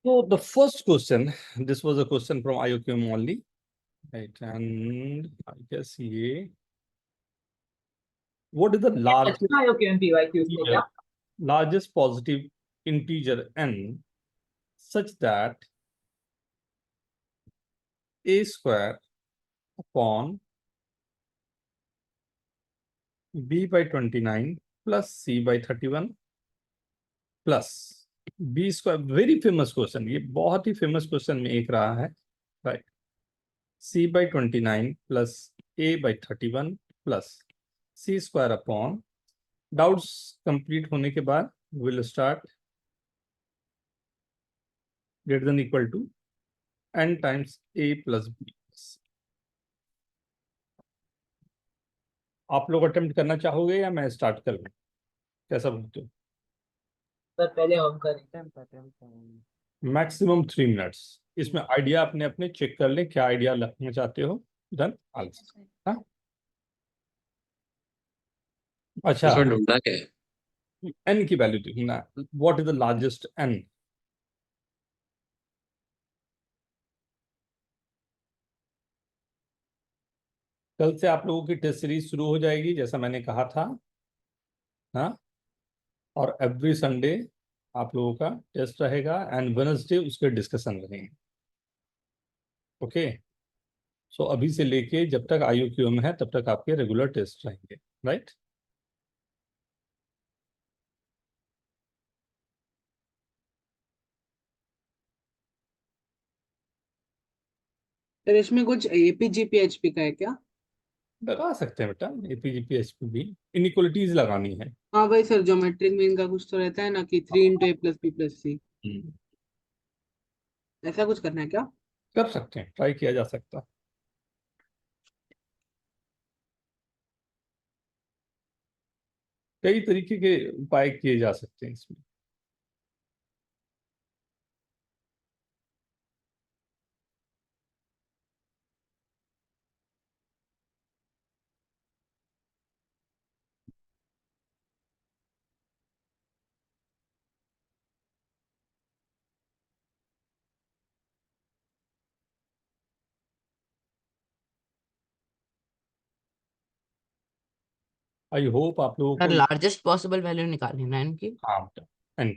So the first question, this was a question from IOQM only, right? And I guess what is the largest क्या largest positive integer n such that a square upon b by 29 plus c by 31 plus B square. Very famous question, ये बहुत ही famous question में एक रहा है, right. C by 29 plus A by 31 plus C square upon, doubts complete होने के बाद will start greater than equal to N times A plus B. आप लोग अटेम्प्ट करना चाहोगे या मैं स्टार्ट कर लूं, कैसा बोलते हो? सर पहले हम करें। Maximum 3 minutes. इसमें आइडिया अपने अपने चेक कर लें, क्या आइडिया रखना चाहते हो, देन आंसर। हाँ, अच्छा। इसमें ढूंढना क्या है? एन की वैल्यू देखना, what is the largest N. कल से आप लोगों की टेस्ट सीरीज शुरू हो जाएगी, जैसा मैंने कहा था। हाँ, और एवरी संडे आप लोगों का टेस्ट रहेगा एंड वेडनेसडे उसके डिस्कशन रहेंगे। ओके, सो अभी से लेके जब तक IOQ में है तब तक आपके रेगुलर टेस्ट रहेंगे, राइट। सर इसमें कुछ एपीजीपीएचपी का है क्या? लगा सकते हैं बेटा, APGPHP भी इनइक्वलिटीज लगानी है। हाँ भाई सर, ज्योमेट्रिक मीन का कुछ तो रहता है ना कि 3 इंटू ए प्लस बी प्लस सी, ऐसा कुछ करना है क्या? कर सकते हैं, ट्राई किया जा सकता है। कई तरीके के उपाय किए जा सकते हैं इसमें। आई होप आप लोगों सर को। लार्जेस्ट पॉसिबल वैल्यू निकालनी ना इनकी। हाँ बेटा, एन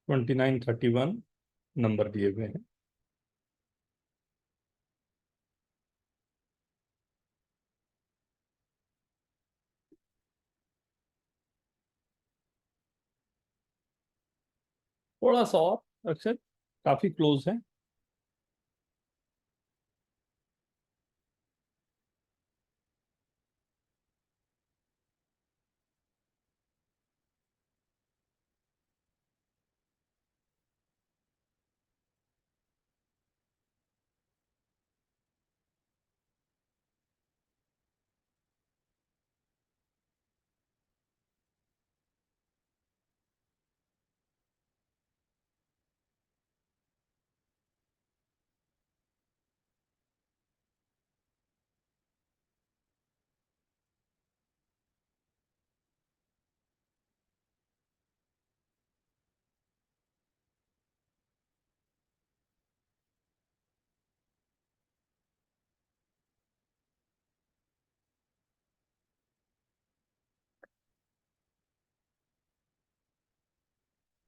29 31 नंबर दिए हुए हैं। थोड़ा सा और अक्षर, काफी क्लोज है।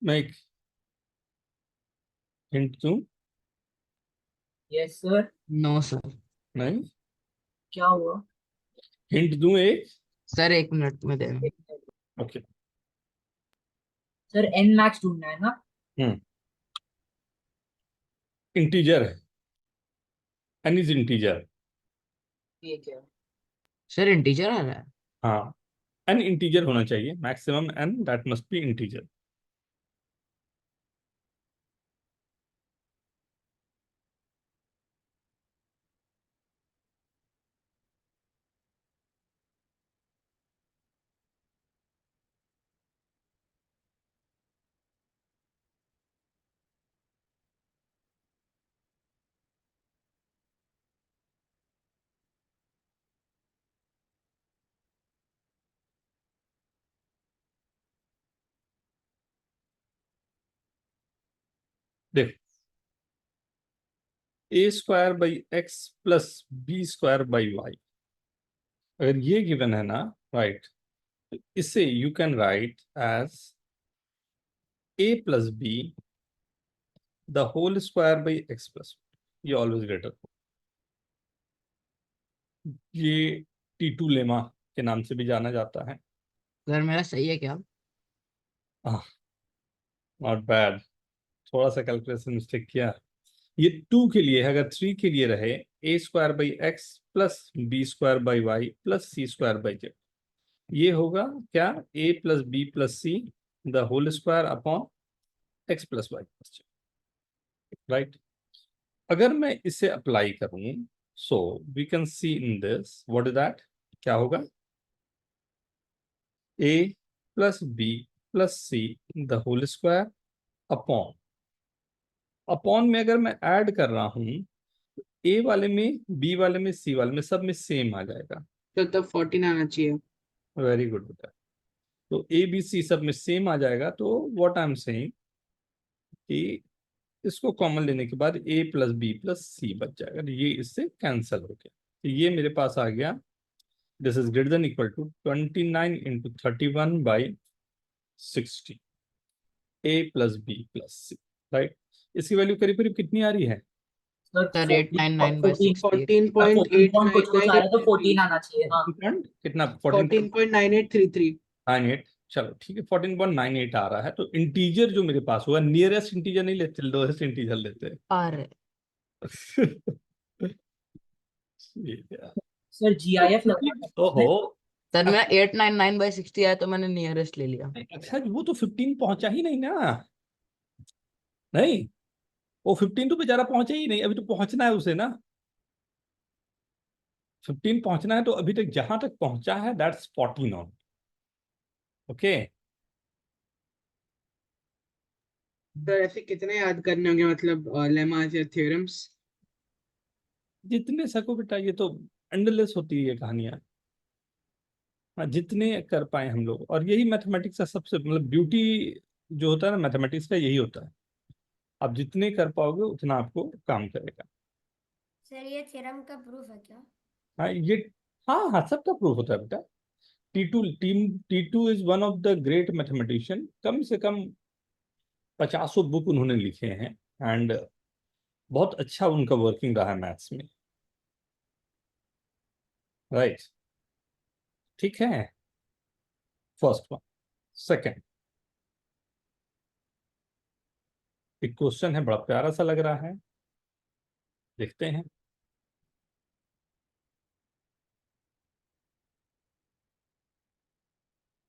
मैं एक हिंट दूं? Yes sir. No sir. नहीं, क्या हुआ? हिंट दूं एक? सर 1 मिनट में दे रहा ओके। सर एन मैक्स ढूंढना है ना? हम्म, इंटीजर है, एन इज इंटीजर। ठीक है। सर इंटीजर आ रहा है। हाँ, एन इंटीजर होना चाहिए, maximum n that must be integer. देखो, a square by x plus B square by y, अगर ये गिवन है ना, राइट, इसे you can write as a plus b the whole square by x plus, ये always greater, ये T2 lemma के नाम से भी जाना जाता है। सर मेरा सही है क्या? नॉट बैड, थोड़ा सा कैलकुलेशन मिस्टेक किया। ये 2 के लिए है, अगर 3 के लिए रहे, a square by x plus B square by y plus C square by z, ये होगा क्या, a plus B plus c the whole square upon x plus y plus z, right. अगर मैं इसे अप्लाई करूं, so we can see in this what is that, क्या होगा, a plus B plus c the whole square upon, upon में अगर मैं add कर रहा हूं, ए वाले में, बी वाले में, सी वाले में, सब में सेम आ जाएगा। तो तब 14 आना चाहिए। वेरी गुड बेटा, तो ए बी सी सब में सेम आ जाएगा, तो व्हाट आई एम सेइंग कि इसको कॉमन लेने के बाद ए प्लस बी प्लस सी बच जाएगा, तो ये इससे कैंसिल हो गया, तो ये मेरे पास आ गया, this is greater than equal to 29 into 31/60, A plus B plus C, right. इसकी वैल्यू करीब करीब कितनी आ रही है, सर 899/60। 14 पॉइंट कुछ कुछ आ रहा है, तो 14 आना चाहिए। हाँ, कितना, 14.9833। 98, चलो ठीक है, 14.98 आ रहा है, तो इंटीजर जो मेरे पास हुआ, नियरेस्ट इंटीजर नहीं लेते, लोएस्ट इंटीजर लेते अरे हैं। सर GIF लगवा सकते ओहो, हैं। सर मेरा 899/60 आया तो मैंने नियरेस्ट ले लिया। अच्छा वो तो 15 पहुंचा ही नहीं ना, नहीं, वो 15 तो बेचारा पहुंचा ही नहीं, अभी तो पहुंचना है उसे ना, 15 पहुंचना है, तो अभी तक जहां तक पहुंचा है दैट्स 14 ऑन, ओके। सर ऐसे कितने याद करने होंगे, मतलब लेमास या थ्योरम्स? जितने सको बेटा, ये तो एंडलेस होती है ये कहानियां, हाँ, जितने कर पाए हम लोग, और यही मैथमेटिक्स का सबसे मतलब ब्यूटी जो होता है ना मैथमेटिक्स का, यही होता है, आप जितने कर पाओगे उतना आपको काम करेगा। सर ये थ्योरम का प्रूफ है क्या? हाँ ये, हाँ हाँ, सबका प्रूफ होता है बेटा। T two is one of the great mathematician, कम से कम 50 बुक उन्होंने लिखे हैं, एंड बहुत अच्छा उनका वर्किंग रहा है मैथ्स में, राइट। ठीक है, फर्स्ट वन। सेकंड, एक क्वेश्चन है, बड़ा प्यारा सा लग रहा है, देखते हैं।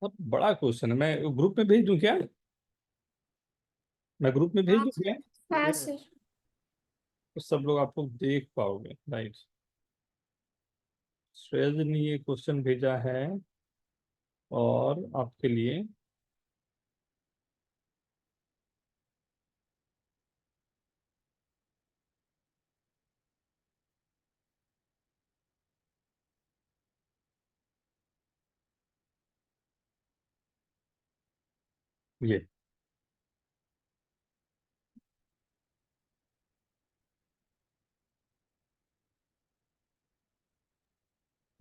बहुत बड़ा क्वेश्चन है, मैं ग्रुप में भेज दूं क्या, मैं ग्रुप में भेज हाँ दूं क्या, हाँ सर। तो सब लोग आप लोग देख पाओगे, राइट। श्रेयस ने ये क्वेश्चन भेजा है, और आपके लिए ये,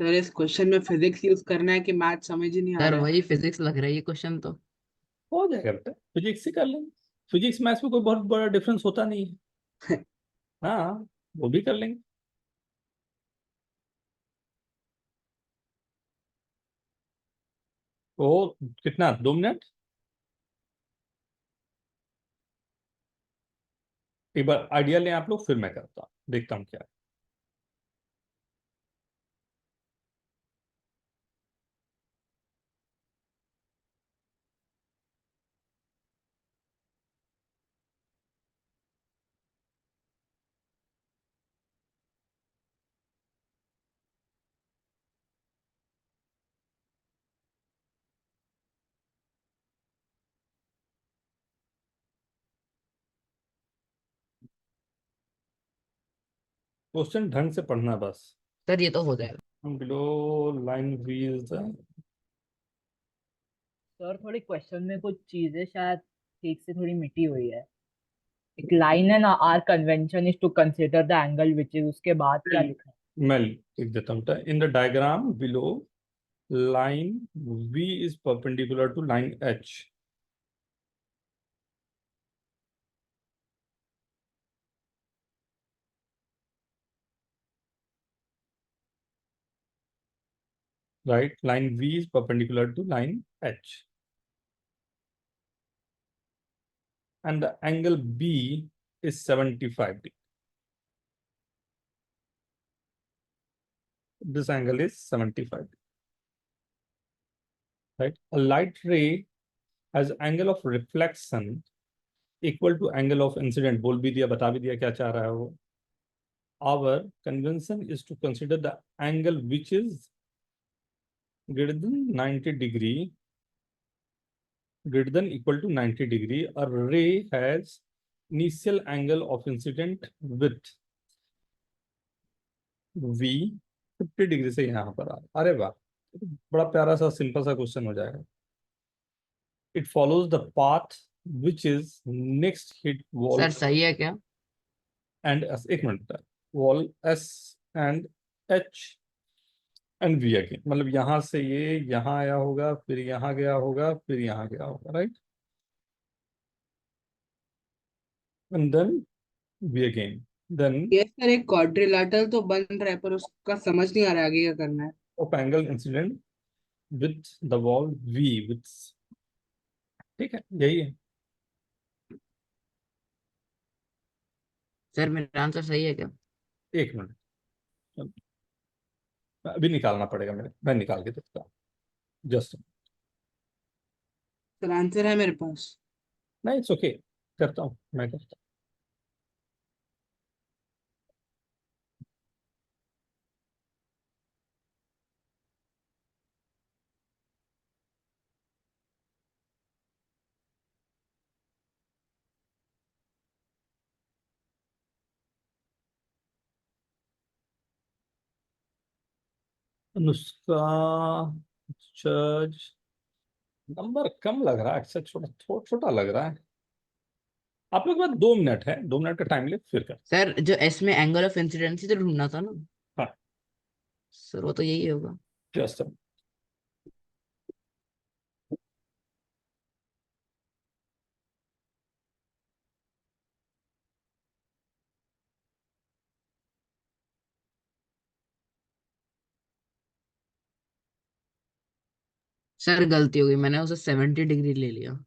सर इस क्वेश्चन में फिजिक्स यूज करना है कि मैथ समझ ही नहीं आ सर रहा है। वही फिजिक्स लग रही है क्वेश्चन तो। हो जाएगा बेटा, फिजिक्स से कर लेंगे, फिजिक्स मैथ्स में कोई बहुत बड़ा डिफरेंस होता नहीं है, हाँ, वो भी कर लेंगे। तो कितना, 2 मिनट, एक बार आइडिया लें आप लोग, फिर मैं करता हूँ, देखता हूँ क्या है। क्वेश्चन ढंग से पढ़ना बस। सर ये तो हो जाएगा। बिलो लाइन व्हील्स, सर थोड़ी क्वेश्चन में कुछ चीजें शायद ठीक से थोड़ी मिटी हुई है। एक लाइन है ना, our convention is to consider the angle which is, उसके बाद क्या लिखा है? मैं लिख देता हूँ। In the diagram below, line V is perpendicular to line H. Right? Line V is perpendicular to line H. And the angle B is 75 degree. This angle is 75 degree. Right? A light ray has angle of reflection equal to angle of incident. बोल भी दिया, बता भी दिया क्या चाह रहा है वो. Our convention is to consider the angle which is greater than 90 degree, greater than equal to 90 degree. A ray has initial angle of incident with V 50 degree से यहाँ पर आ, अरे वाह, बड़ा प्यारा सा सिंपल सा क्वेश्चन हो जाएगा. It follows the path which is next hit wall sir सही है क्या? And S. एक minute, wall S and H and V again. मतलब यहाँ से ये यहाँ आया होगा, फिर यहाँ गया होगा, फिर यहाँ गया होगा, right. And then we again, then ये सर एक क्वाड्रिलेटरल तो बन रहा है, पर उसका समझ नहीं आ रहा है आगे क्या करना है। Of angle incident with the wall V with. ठीक है, यही है. सर मेरा आंसर सही है क्या? एक मिनट, अभी निकालना पड़ेगा मेरे, मैं निकाल के देखता हूँ. जस्ट, सर आंसर है मेरे पास। नहीं इट्स ओके, करता हूँ, मैं करता हूँ. नुस्खा चर्च नंबर कम लग रहा है, अच्छा छोटा छोटा लग रहा है. आप लोग के पास 2 मिनट है, 2 मिनट का टाइम ले फिर कर. सर जो एस में एंगल ऑफ इंसिडेंसी तो ढूंढना था ना? हाँ. सर वो तो यही होगा. जस्ट, सर गलती हो गई, मैंने उसे 70 डिग्री ले लिया.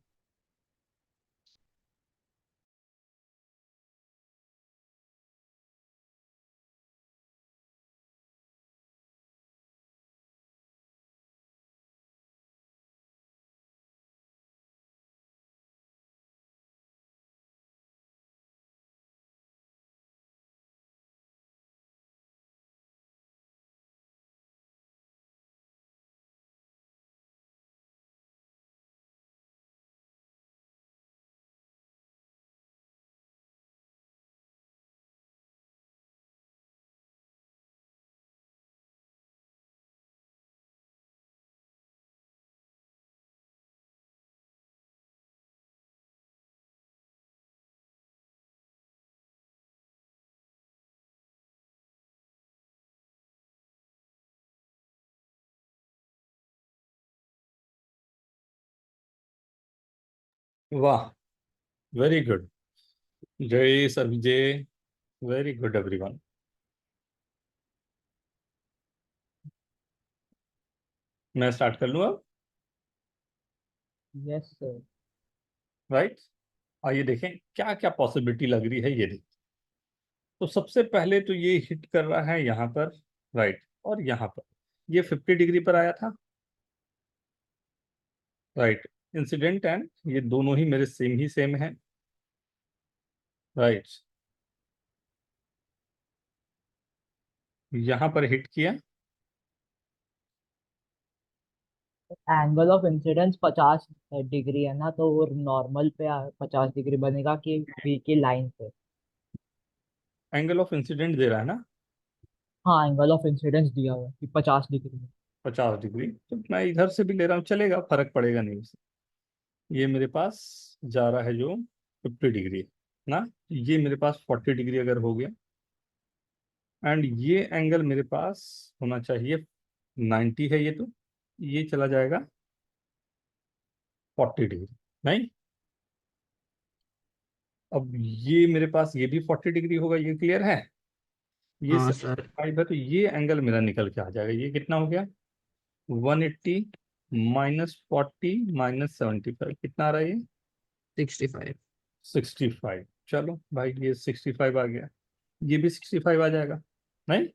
वाह, वेरी गुड जय सर, विजय, वेरी गुड एवरीवन. मैं स्टार्ट कर लूँ अब, यस सर। राइट. आइए देखें क्या क्या पॉसिबिलिटी लग रही है, ये देखें. तो सबसे पहले तो ये हिट कर रहा है यहाँ पर, राइट, और यहाँ पर ये 50 डिग्री पर आया था, राइट. इंसिडेंट एंड ये दोनों ही मेरे सेम ही सेम है, राइट. यहाँ पर हिट किया, एंगल ऑफ इंसिडेंस 50 डिग्री है ना, तो वो नॉर्मल पे 50 डिग्री बनेगा कि वी की लाइन पे? एंगल ऑफ इंसिडेंट दे रहा है ना हाँ, एंगल ऑफ इंसिडेंस दिया हुआ है कि 50 डिग्री है। 50 डिग्री, तो मैं इधर से भी ले रहा हूँ, चलेगा, फर्क पड़ेगा नहीं उससे. ये मेरे पास जा रहा है जो 50 डिग्री. ना, ये मेरे पास 40 डिग्री अगर हो गया, एंड ये एंगल मेरे पास होना चाहिए 90 है, ये तो ये चला जाएगा 40 डिग्री, नहीं? अब ये मेरे पास ये भी 40 डिग्री होगा, ये क्लियर है? ये हाँ सर 75 है, तो ये एंगल मेरा निकल के आ जाएगा। ये कितना हो गया? 180 -40 -75, कितना आ रहा है ये? 65। 65। चलो भाई, ये 65 आ गया, ये भी 65 आ जाएगा, नहीं?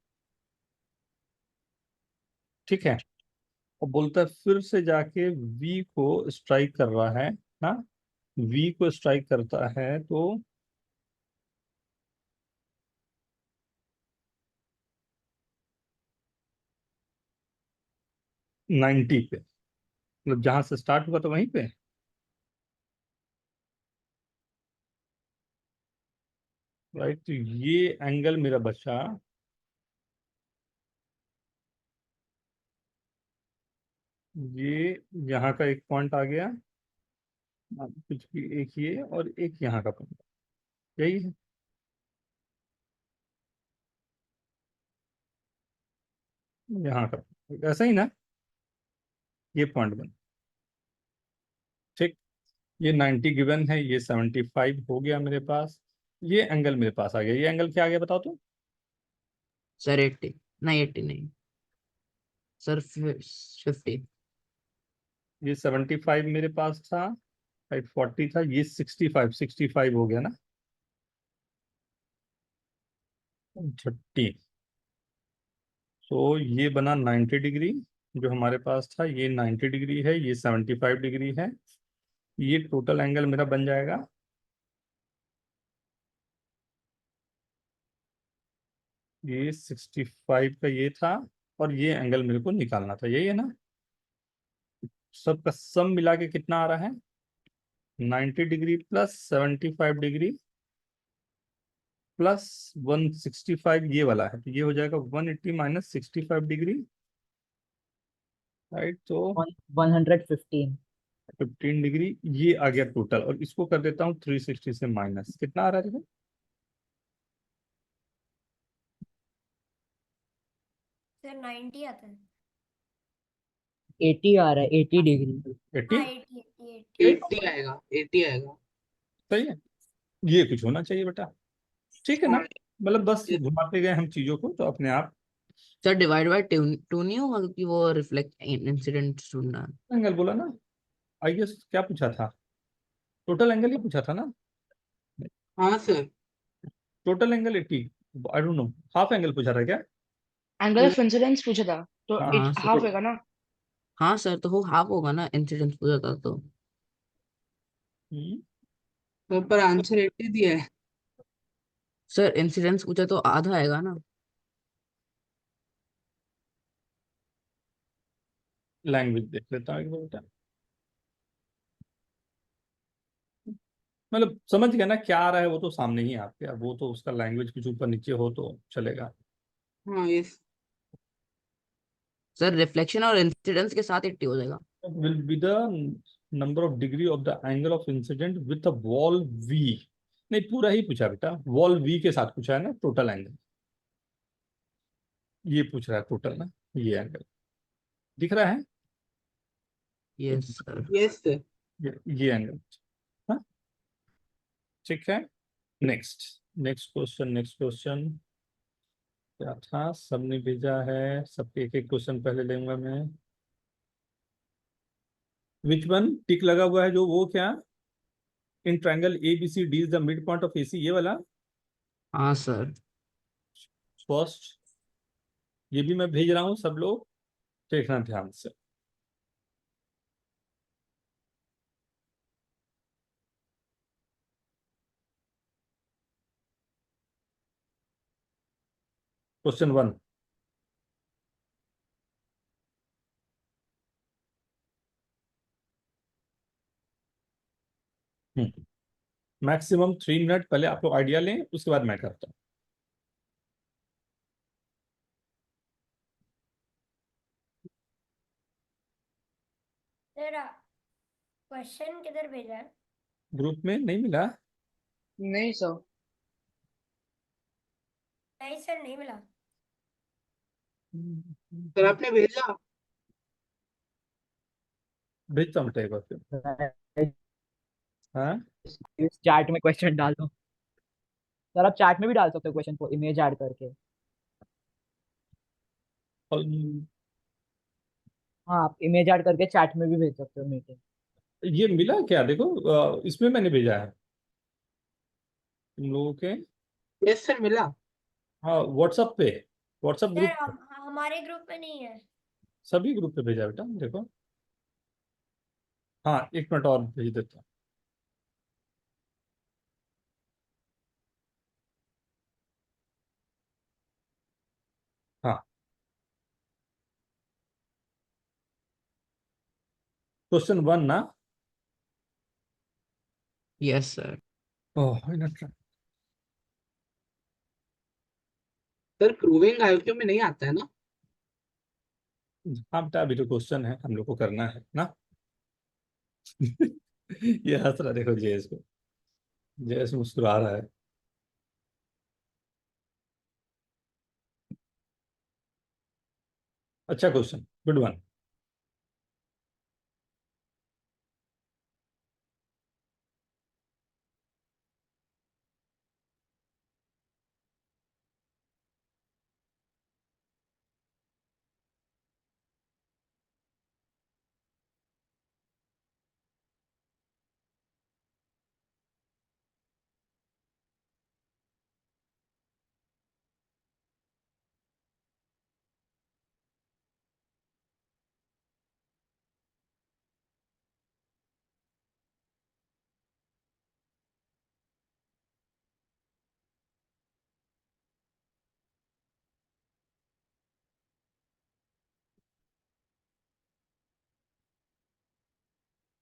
ठीक है। और बोलता है फिर से जाके वी को स्ट्राइक कर रहा है ना, वी को स्ट्राइक करता है तो 90 पे, मतलब जहां से स्टार्ट हुआ तो वहीं पे। राइट, तो ये एंगल मेरा बचा, ये यहाँ का एक पॉइंट आ गया, कुछ भी एक ये और एक यहाँ का पॉइंट, यही है। यहाँ का ऐसा ही ना, ये पॉइंट बन, ठीक। ये 90 गिवन है, ये 75 हो गया मेरे पास, ये एंगल मेरे पास आ गया। ये एंगल क्या आ गया बताओ तो? सर 80 नहीं, 80 नहीं सर, 50। ये 75 मेरे पास था, 40 था, ये 65 हो गया ना, 30। तो ये बना 90 डिग्री, जो हमारे पास था ये 90 डिग्री है, ये 75 डिग्री है। ये टोटल एंगल मेरा बन जाएगा, ये 65 का ये था, और ये एंगल मेरे को निकालना था, यही है ना? सबका सम मिला के कितना आ रहा है? 90 डिग्री प्लस 75 डिग्री प्लस 165, ये वाला है, तो ये हो जाएगा 180 -65 डिग्री, राइट? तो 115। 15 डिग्री ये आ गया टोटल, और इसको कर देता हूँ 360 से माइनस, कितना आ रहा है? सर 90 आता है। 80 आ रहा है, 80 डिग्री। 80। हाँ 80 80 80 आएगा, 80 आएगा। सही है, ये कुछ होना चाहिए बेटा, ठीक है ना? हाँ मतलब बस ये- घुमाते गए हम चीजों को, तो अपने आप sir divide by two two नहीं होगा, क्योंकि वो रिफ्लेक्ट इंसिडेंट ढूंढना है। एंगल बोला ना। आई गेस क्या पूछा था? टोटल एंगल ही पूछा था ना? हाँ sir. Total angle 80, I don't know, half angle पूछा था क्या? एंगल ऑफ इंसिडेंस पूछा था, तो हाँ, इट हाँ हाफ सर। होगा ना। हाँ सर, तो वो हाफ होगा ना, इंसिडेंट पूछा था तो। हम्म, सर पर आंसर 80 दिया है। सर इंसिडेंस पूछा तो आधा आएगा ना। लैंग्वेज देख लेता हूँ एक बार बेटा, मतलब समझ गया ना क्या आ रहा है, वो तो सामने ही है आपके, अब वो तो उसका लैंग्वेज कुछ ऊपर नीचे हो तो चलेगा। हाँ यस। सर रिफ्लेक्शन और इंसिडेंस के साथ 80 हो जाएगा। Will be the number of degree of the angle of incident with a wall V. नहीं, पूरा ही पूछा बेटा, वॉल वी के साथ पूछा है ना, टोटल एंगल ये पूछ रहा है, टोटल ना, ये एंगल दिख रहा है, यस सर। Yes sir. ये एंगल। हाँ, ठीक है। Next, next question, next question क्या था? सबने भेजा है, सबके एक एक क्वेश्चन पहले लेंगे मैं। विच वन टिक लगा हुआ है जो, वो क्या? In triangle A B C D is the mid point of A C, ये वाला हाँ सर। फर्स्ट। ये भी मैं भेज रहा हूँ, सब लोग देखना ध्यान से। क्वेश्चन 1, मैक्सिमम 3 मिनट पहले आप लोग आइडिया लें, उसके बाद मैं करता हूँ। सर क्वेश्चन किधर भेजा है? ग्रुप में नहीं मिला? नहीं सर। नहीं सर नहीं मिला। सर आपने भेजा? भेजता हूँ एक बार फिर। हाँ इस चैट में क्वेश्चन डाल दो सर। आप चैट में भी डाल सकते हो क्वेश्चन को इमेज ऐड करके। और हाँ, आप इमेज ऐड करके चैट में भी भेज सकते हो मीटिंग। ये मिला क्या, देखो इसमें मैंने भेजा है तुम लोगों के। यस सर मिला। हाँ व्हाट्सएप पे, व्हाट्सएप सर ग्रुप पे, हमारे ग्रुप में नहीं है। सभी ग्रुप पे भेजा बेटा देखो। हाँ एक मिनट और भेज देता हूँ। हाँ क्वेश्चन 1 ना। Yes, sir. ओह मिनट। सर प्रूविंग आईक्यू में नहीं आता है ना? हाँ बेटा अभी तो क्वेश्चन है, हम लोग को करना है ना। ये हंस रहा देखो जयेश को, जयेश मुस्कुरा रहा है। अच्छा question, good one.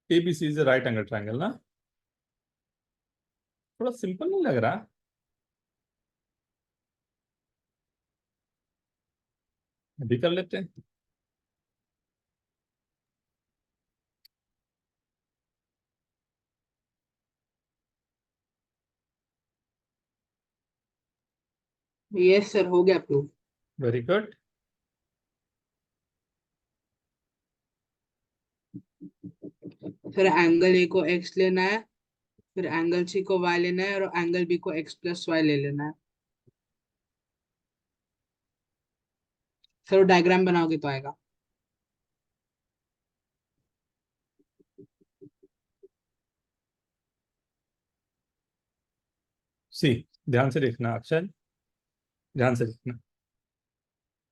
ABC is right angle triangle ना। थोड़ा सिंपल नहीं लग रहा। अभी कर लेते हैं। यस सर हो गया प्रूव। Very good. फिर एंगल ए को एक्स लेना है, फिर एंगल सी को वाई लेना है, और एंगल बी को एक्स प्लस वाई ले लेना है। सर डायग्राम बनाओगे तो आएगा। सी, ध्यान से देखना अक्षर, ध्यान से देखना।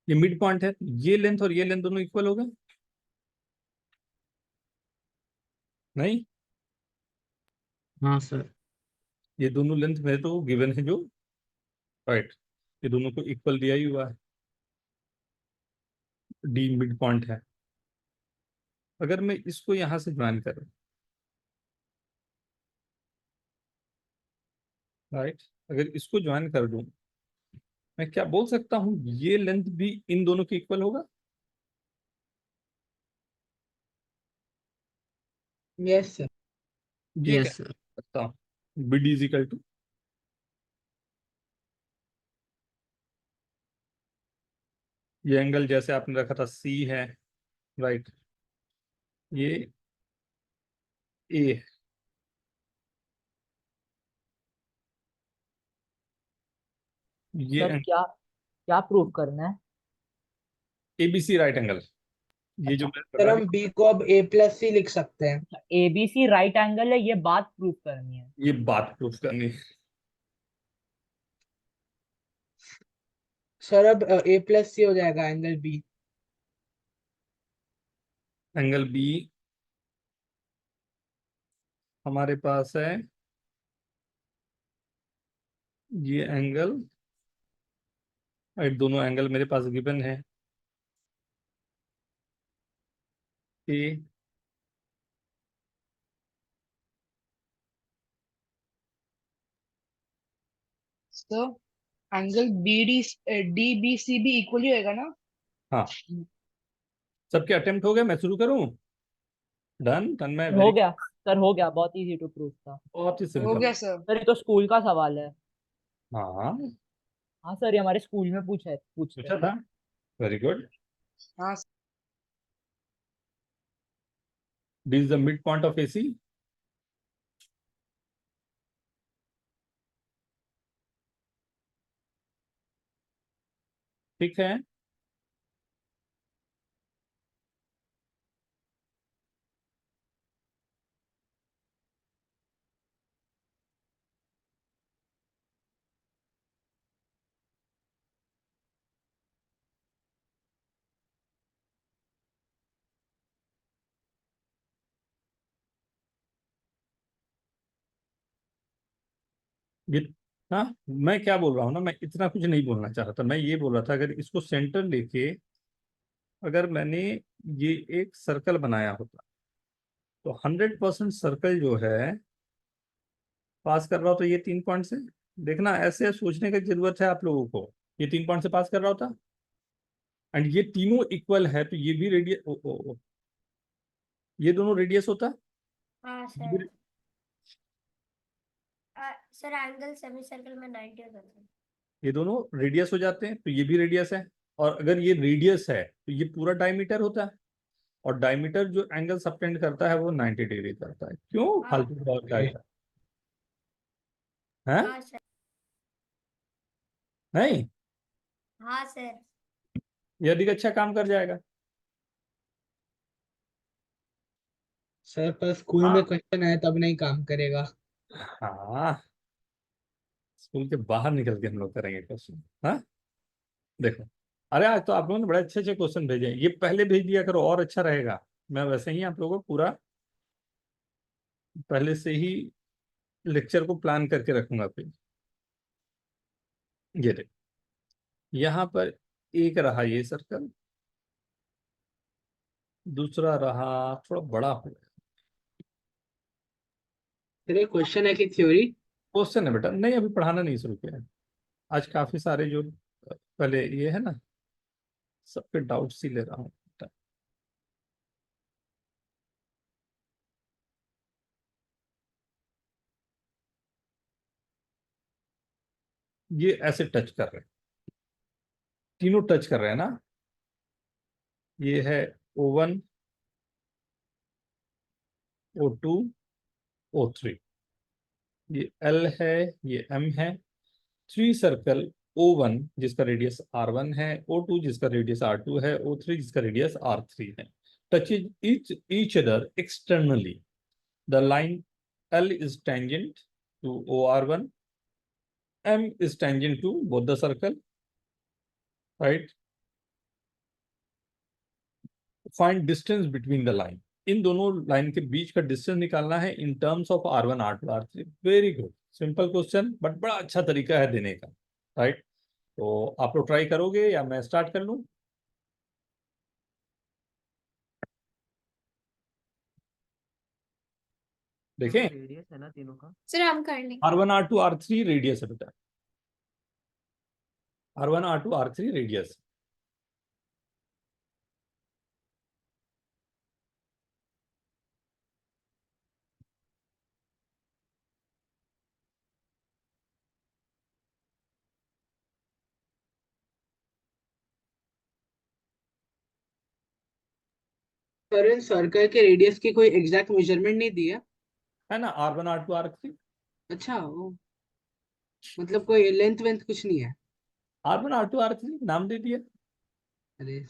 ये मिड पॉइंट है, ये लेंथ और ये लेंथ दोनों इक्वल हो गए नहीं। हाँ सर। ये दोनों लेंथ मेरे तो गिवन है जो, राइट। ये दोनों को इक्वल दिया ही हुआ है, डी मिड पॉइंट है। अगर मैं इसको यहां से ज्वाइन करूं, राइट, अगर इसको ज्वाइन कर दूं, मैं क्या बोल सकता हूं, ये लेंथ भी इन दोनों की इक्वल होगा। Yes sir. ये क्या Yes, sir. सकता हूं, B D is equal to, ये एंगल जैसे आपने रखा था सी है, राइट, ये ए, ये सर क्या क्या प्रूव करना है? एबीसी राइट एंगल, ये जो अच्छा, मैं सर बता हम बी को अब ए प्लस सी लिख सकते हैं। एबीसी राइट एंगल है, ये बात प्रूव करनी है। ये बात प्रूफ करनी है। सर अब ए प्लस सी हो जाएगा एंगल बी। एंगल बी हमारे पास है, ये एंगल, दोनों एंगल मेरे पास गिवन है, A, sir angle B D D B C भी इक्वली होएगा ना? हाँ सबके अटेम्प्ट हो गए, मैं शुरू करूं। डन, डन में हो वेरी, गया। सर हो गया, बहुत इजी टू प्रूफ था। बहुत ही हो सिंपल। गया सर। सर ये तो स्कूल का सवाल है। हाँ, हाँ सर, ये हमारे स्कूल में पूछते पूछा हैं। था। Very good. हाँ D is the midpoint of AC. ठीक है। ये, हाँ, मैं क्या बोल रहा हूँ ना, मैं इतना कुछ नहीं बोलना चाह रहा था। मैं ये बोल रहा था, अगर इसको सेंटर लेके अगर मैंने ये एक सर्कल बनाया होता तो 100% सर्कल जो है पास कर रहा हो तो ये 3 पॉइंट से। देखना, ऐसे सोचने की जरूरत है आप लोगों को। ये 3 पॉइंट से पास कर रहा होता एंड ये तीनों इक्वल है तो ये भी रेडियस, ये दोनों रेडियस होता। हाँ ये सर। भी- सर एंगल सेमी सर्कल में 90 होता है। ये दोनों रेडियस हो जाते हैं तो ये भी रेडियस है। और अगर ये रेडियस है तो ये पूरा डायमीटर होता है। और डायमीटर जो एंगल सबटेंड करता है वो 90 डिग्री करता है। क्यों हाँ। फालतू का और क्या है? हाँ सर। नहीं, हाँ सर। ये अधिक अच्छा काम कर जाएगा। सर पर स्कूल हाँ। में क्वेश्चन आए तब नहीं काम करेगा। हाँ, स्कूल के बाहर निकल के हम लोग करेंगे क्वेश्चन। हाँ, देखो, अरे आज तो आप लोगों ने बड़े अच्छे अच्छे क्वेश्चन भेजे हैं। ये पहले भेज दिया करो और अच्छा रहेगा। मैं वैसे ही आप लोगों को पूरा पहले से ही लेक्चर को प्लान करके रखूंगा। फिर ये देखो, यहाँ पर एक रहा ये सर्कल, दूसरा रहा थोड़ा बड़ा हो गया। फिर ये क्वेश्चन है कि थ्योरी? क्वेश्चन है बेटा, नहीं अभी पढ़ाना नहीं शुरू किया है। आज काफी सारे जो पहले ये है ना, सबके डाउट्स ही ले रहा हूँ। ये ऐसे टच कर रहे हैं, तीनों टच कर रहे हैं ना। ये है O1, O2, O3। ये L है, ये M है। 3 सर्कल O1 जिसका रेडियस R1 है, O2 जिसका रेडियस R2 है, O3 जिसका रेडियस R3 है, touches each other externally. The line L is tangent to OR1, M is tangent to both the circle, right? Find distance between the line. इन दोनों line के बीच का distance निकालना है in terms of R1, R2, R3। Very good, simple question but बड़ा अच्छा तरीका है देने का, राइट? तो आप लोग ट्राई करोगे या मैं स्टार्ट कर लूं? देखें, रेडियस है ना तीनों का। सर हम कर लेंगे। R1, R2, R3 रेडियस है बेटा। R1, R2, R3 radius. Sir incircle के रेडियस की कोई एग्जैक्ट मेजरमेंट नहीं दी है ना, R1, R2, R3। अच्छा वो मतलब कोई लेंथ वेंथ कुछ नहीं है? R1, R2, R3 नाम दे दिया। अरे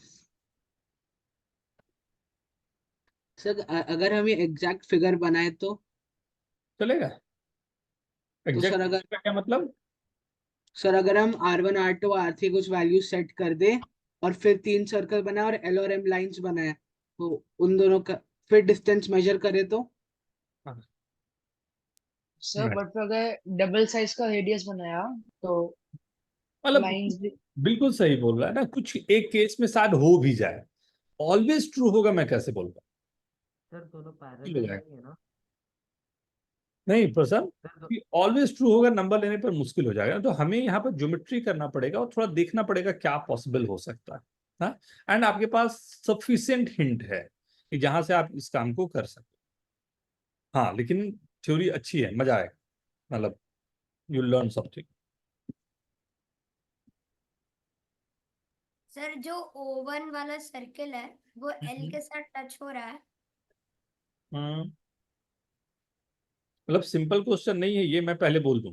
सर अगर हम ये एग्जैक्ट फिगर बनाए तो चलेगा। सर एग्जैक्ट अगर का क्या मतलब? हम R1, R2, R3 कुछ वैल्यू सेट कर दे और फिर 3 सर्कल बनाए और L और M लाइंस बनाए तो उन दोनों का फिर डिस्टेंस मेजर करे तो? सर नहीं। बट अगर डबल साइज का रेडियस बनाया तो मतलब लाइंस भी। बिल्कुल सही बोल रहा है ना, कुछ एक केस में शायद हो भी जाए। ऑलवेज ट्रू होगा मैं कैसे बोल सर दोनों रहा पैरेलल हूँ? नहीं है ना। नहीं प्रसन्न, सर कि ऑलवेज ट्रू होगा नंबर लेने पर मुश्किल हो जाएगा। तो हमें यहाँ पर ज्योमेट्री करना पड़ेगा और थोड़ा देखना पड़ेगा क्या पॉसिबल हो सकता है। हाँ, एंड आपके पास सफिशिएंट हिंट है कि जहां से आप इस काम को कर सकते हाँ लेकिन थ्योरी अच्छी है, मजा आएगा, मतलब यू लर्न समथिंग। सर जो O1 वाला सर्किल है वो L के साथ टच हो रहा है। मतलब सिंपल क्वेश्चन नहीं है ये, मैं पहले बोल दूं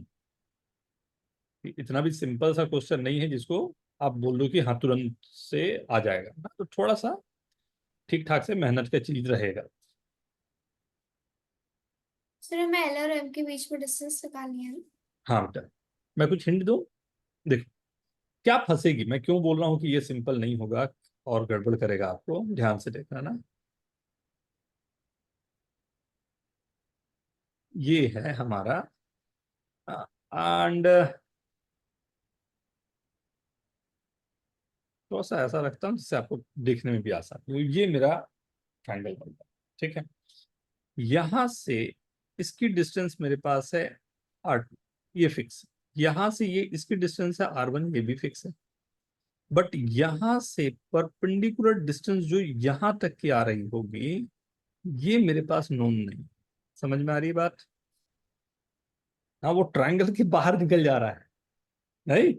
कि इतना भी सिंपल सा क्वेश्चन नहीं है जिसको आप बोल दो कि हाँ तुरंत से आ जाएगा ना, तो थोड़ा सा ठीक ठाक से मेहनत का चीज रहेगा। सर हमें L और M के बीच में डिस्टेंस निकालनी है ना? हाँ बेटा, मैं कुछ हिंट दूं, देखो क्या फंसेगी, मैं क्यों बोल रहा हूँ कि ये सिंपल नहीं होगा और गड़बड़ करेगा, आपको ध्यान से देखना ना। ये है हमारा एंड थोड़ा सा ऐसा रखता हूँ जिससे आपको देखने में भी आसान हो। ये मेरा ट्रायंगल बन रहा है, ठीक है। यहां से इसकी डिस्टेंस मेरे पास है R2, ये फिक्स है। यहां से ये इसकी डिस्टेंस है R1, ये भी फिक्स है। बट यहां से परपेंडिकुलर डिस्टेंस जो यहां तक की आ रही होगी, ये मेरे पास नोन नहीं। समझ में आ रही है बात? हाँ वो ट्रायंगल के बाहर निकल जा रहा है, नहीं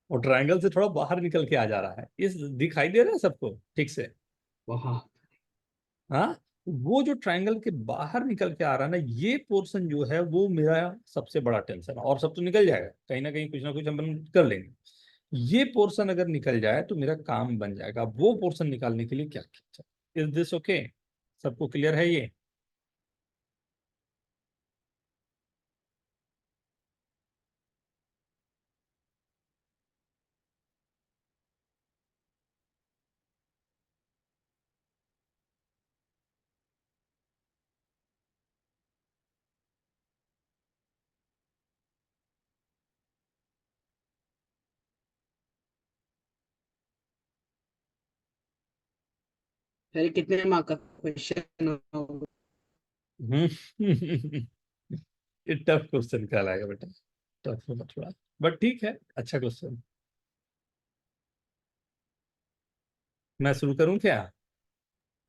वो ट्रायंगल से थोड़ा बाहर निकल के आ जा रहा है। इस दिखाई दे रहा है सबको ठीक से? वाह, हाँ, वो जो ट्रायंगल के बाहर निकल के आ रहा है ना, ये पोर्शन जो है वो मेरा सबसे बड़ा टेंशन है। और सब तो निकल जाएगा कहीं ना कुछ हम कर लेंगे। ये पोर्शन अगर निकल जाए तो मेरा काम बन जाएगा। वो पोर्शन निकालने के लिए क्या किया? Is this okay? सबको क्लियर है ये? सर कितने मार्क का क्वेश्चन होगा? हम्म। ये टफ क्वेश्चन कहलाएगा बेटा, टफ होगा थोड़ा, बट ठीक है, अच्छा क्वेश्चन। मैं शुरू करूं क्या?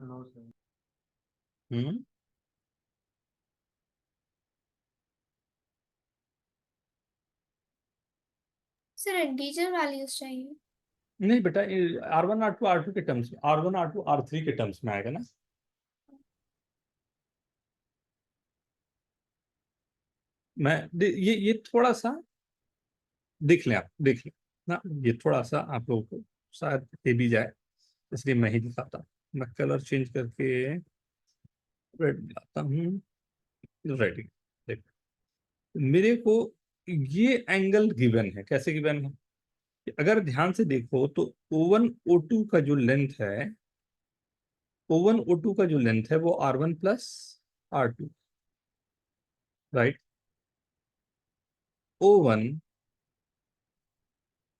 हम्म। सर इंटीजर वैल्यूज चाहिए। नहीं बेटा, R1 R2 R2 के टर्म्स में, R1 R2 R3 के टर्म्स में आएगा ना। ये थोड़ा सा देख लें, आप देख लें ना, ये थोड़ा सा आप लोगों को शायद ये भी जाए, इसलिए मैं ही दिखाता हूँ। मैं कलर चेंज करके रेड दिखाता हूँ। रेड, देख मेरे को ये एंगल गिवन है। कैसे गिवन है? अगर ध्यान से देखो तो O1 O2 का जो लेंथ है, O1 O2 का जो लेंथ है वो R1 + R2, right. O1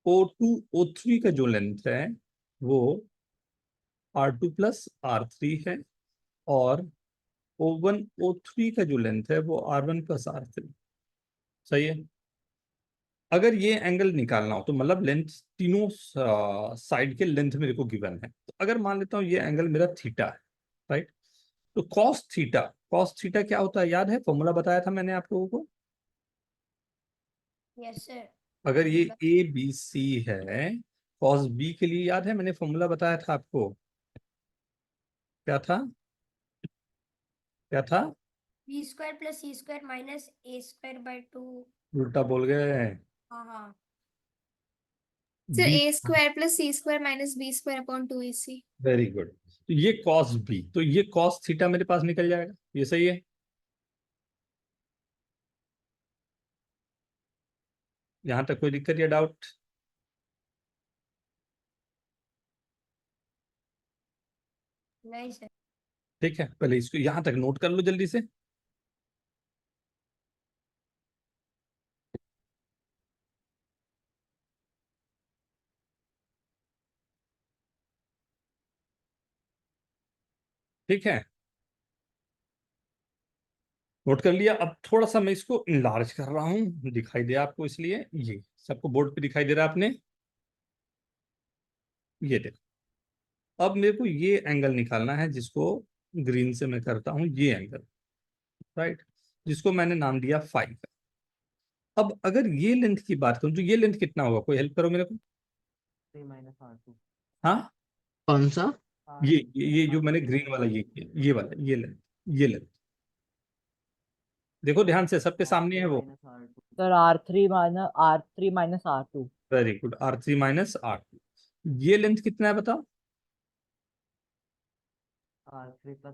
O2 O3 का जो लेंथ है वो R2 + R3 है। और O1 O3 का जो लेंथ है वो R1 + R3, सही है। अगर ये एंगल निकालना हो तो मतलब लेंथ, तीनों साइड के लेंथ मेरे को गिवन है, तो अगर मान लेता हूँ ये एंगल मेरा थीटा है, राइट। तो कॉस थीटा क्या होता है, याद है? फॉर्मूला बताया था मैंने आप लोगों को। Yes sir. अगर ये ABC है, कॉस बी के लिए याद है मैंने फॉर्मूला बताया था आपको? क्या था? क्या था? B² + C² - A²/2। उल्टा बोल गए। हाँ हाँ। Sir B, A² + C² - B²/2AC। Very good. तो ये कॉस बी, तो ये कॉस थीटा मेरे पास निकल जाएगा, ये सही है। यहां तक कोई दिक्कत या डाउट? नहीं सर। ठीक है, पहले इसको यहां तक नोट कर लो जल्दी से। ठीक है, नोट कर लिया। अब थोड़ा सा मैं इसको इनलार्ज कर रहा हूं, दिखाई दे आपको, इसलिए ये सबको बोर्ड पे दिखाई दे रहा है आपने? ये देखो, अब मेरे को ये एंगल निकालना है जिसको ग्रीन से मैं करता हूं, ये एंगल। राइट, जिसको मैंने नाम दिया 5। अब अगर ये लेंथ की बात करूं तो ये लेंथ कितना होगा, कोई हेल्प करो मेरे को। 3 minus R2 हाँ, कौन सा? ये जो मैंने ग्रीन वाला ये किया, ये वाला, ये लेंथ देखो ध्यान से, सबके सामने है वो। Sir R3 minus R2। Very good, R3 - R2। ये लेंथ कितना है बताओ।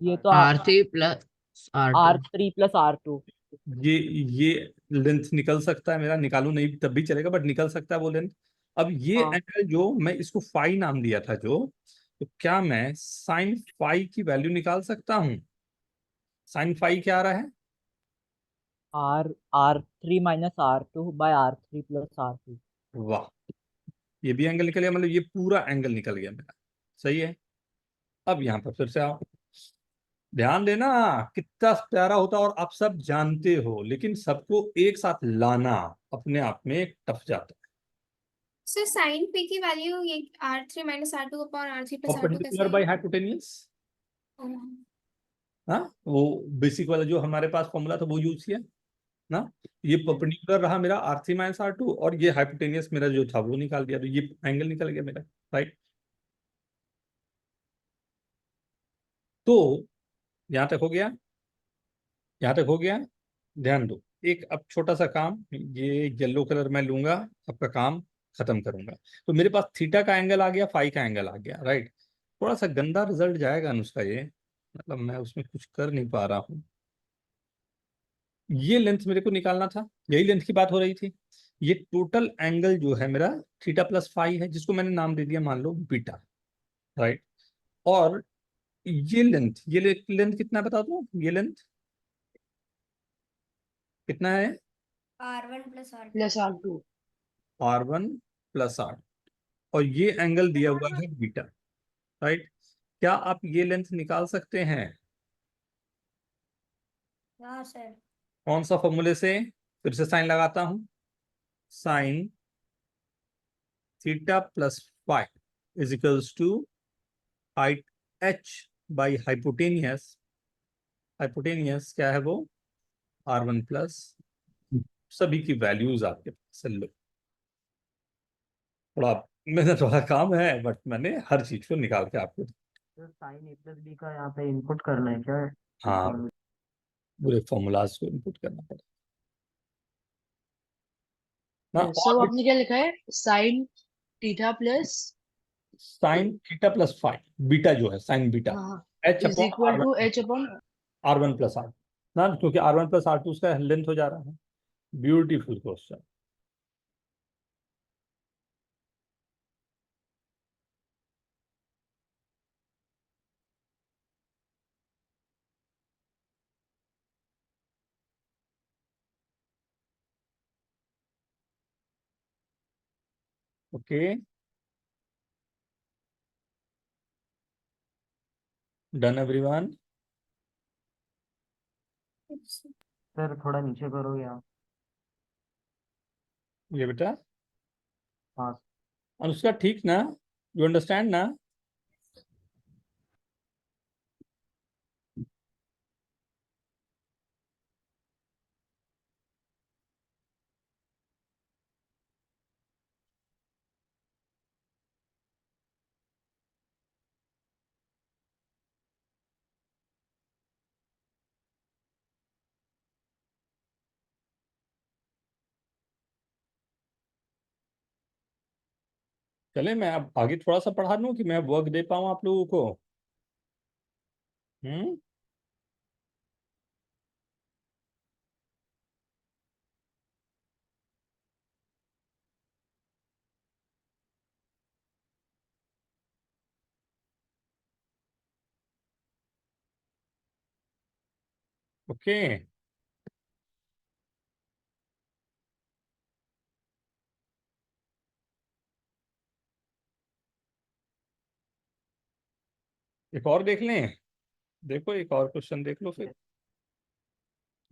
ये तो R3 plus R2। R3 plus R2। ये लेंथ निकल सकता है मेरा, निकालू नहीं तब भी चलेगा, बट निकल सकता है वो लेंथ। अब ये हाँ। एंगल जो मैं इसको फाई नाम दिया था जो, तो क्या मैं साइन फाई की वैल्यू निकाल सकता हूँ। साइन फाई क्या आ रहा है, R3 minus R2 by R3 plus R2। वाह, ये भी एंगल निकल गया, मतलब ये पूरा एंगल निकल गया मेरा। सही है। अब यहाँ पर फिर से आओ, ध्यान देना कितना प्यारा होता है, और आप सब जानते हो, लेकिन सबको एक साथ लाना अपने आप में टफ जाता है। सर साइन पी की वैल्यू ये R3 - R2 upon R3 plus R2 कैसे परपेंडिकुलर बाय है? हाइपोटेनियस। ओह, हाँ, वो बेसिक वाला जो हमारे पास फॉर्मूला था वो यूज किया ना। ये परपेंडिकुलर रहा मेरा R3 - R2, और ये हाइपोटेनियस मेरा जो था वो निकाल दिया, तो ये एंगल निकल गया मेरा। राइट, तो यहां तक हो गया, यहां तक हो गया। ध्यान दो, एक अब छोटा सा काम, ये येलो कलर मैं लूंगा, आपका काम खत्म करूंगा। तो मेरे पास थीटा का एंगल आ गया, फाई का एंगल आ गया। राइट, थोड़ा सा गंदा रिजल्ट जाएगा अनुष्का ये, मतलब मैं उसमें कुछ कर नहीं पा रहा हूँ। ये लेंथ मेरे को निकालना था, यही लेंथ की बात हो रही थी। ये टोटल एंगल जो है मेरा थीटा प्लस फाई है, जिसको मैंने नाम दे दिया मान लो बीटा। राइट, और ये लेंथ कितना है बता दो, ये लेंथ कितना है। R1 plus R2। plus R2। R1 + R, और ये एंगल दिया हुआ है बीटा। राइट, क्या आप ये लेंथ निकाल सकते हैं। हाँ सर। कौन सा फॉर्मूले से, फिर से साइन लगाता हूं, sine theta plus phi is equals to height h by hypotenuse. Hypotenuse क्या है वो, R1+, सभी की वैल्यूज आपके पास है, लो। थोड़ा मेहनत वाला काम है, बट मैंने हर चीज को निकाल के आपको साइन A plus B का यहाँ पे इनपुट करना है क्या? हाँ, पूरे फॉर्मूलाज को इनपुट करना पड़ेगा ना। सब और आपने क्या लिखा है? Sine theta plus sine theta plus phi, beta जो है साइन बीटा, हाँ H is upon equal R two one H upon. R1+R ना, क्योंकि R1+R2 उसका लेंथ हो जा रहा है। Beautiful question. Okay, done everyone. Sir थोड़ा नीचे करोगे आप? ये बेटा हाँ। अनुष्का, ठीक ना, यू अंडरस्टैंड ना। चले, मैं अब आगे थोड़ा सा पढ़ा दूं कि मैं वर्क दे पाऊं आप लोगों को। हम्म, ओके। एक और देख लें, देखो एक और क्वेश्चन देख लो फिर,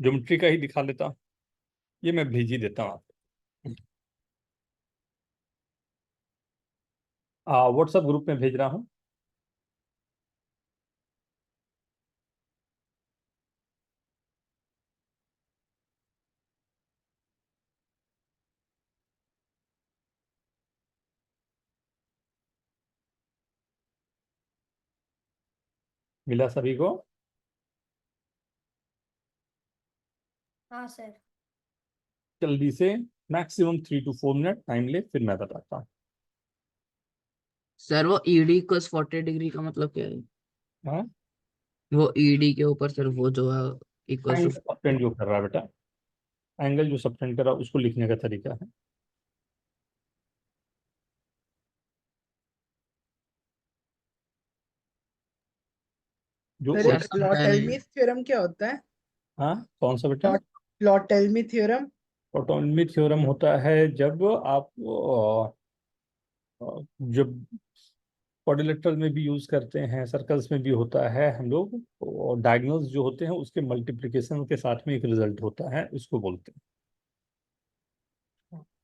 ज्योमेट्री का ही दिखा लेता हूं। ये मैं भेज ही देता हूँ आपको, व्हाट्सएप ग्रुप में भेज रहा हूँ। मिला सभी को? हाँ सर। जल्दी से, मैक्सिमम 3 to 4 मिनट टाइम ले, फिर मैं बताता हूँ। सर वो ईडी इक्वल्स 40 डिग्री का मतलब क्या है? हाँ, वो ईडी के ऊपर सर वो जो है इक्वल्स एंगल टू सबटेंड जो कर रहा है बेटा, एंगल जो सबटेंड कर रहा है उसको लिखने का तरीका है। जो सर सर एक समझा नहीं। लॉटेल्मी थ्योरम क्या होता है? हाँ, कौन सा बेटा? लॉटेल्मी थ्योरम। ऑटोनॉमी थ्योरम होता है जब आप जब क्वाड्रिलेटरल में भी यूज करते हैं, सर्कल्स में भी होता है हम लोग, और डायगोनल्स जो होते हैं उसके मल्टीप्लिकेशन के साथ में एक रिजल्ट होता है, उसको बोलते हैं।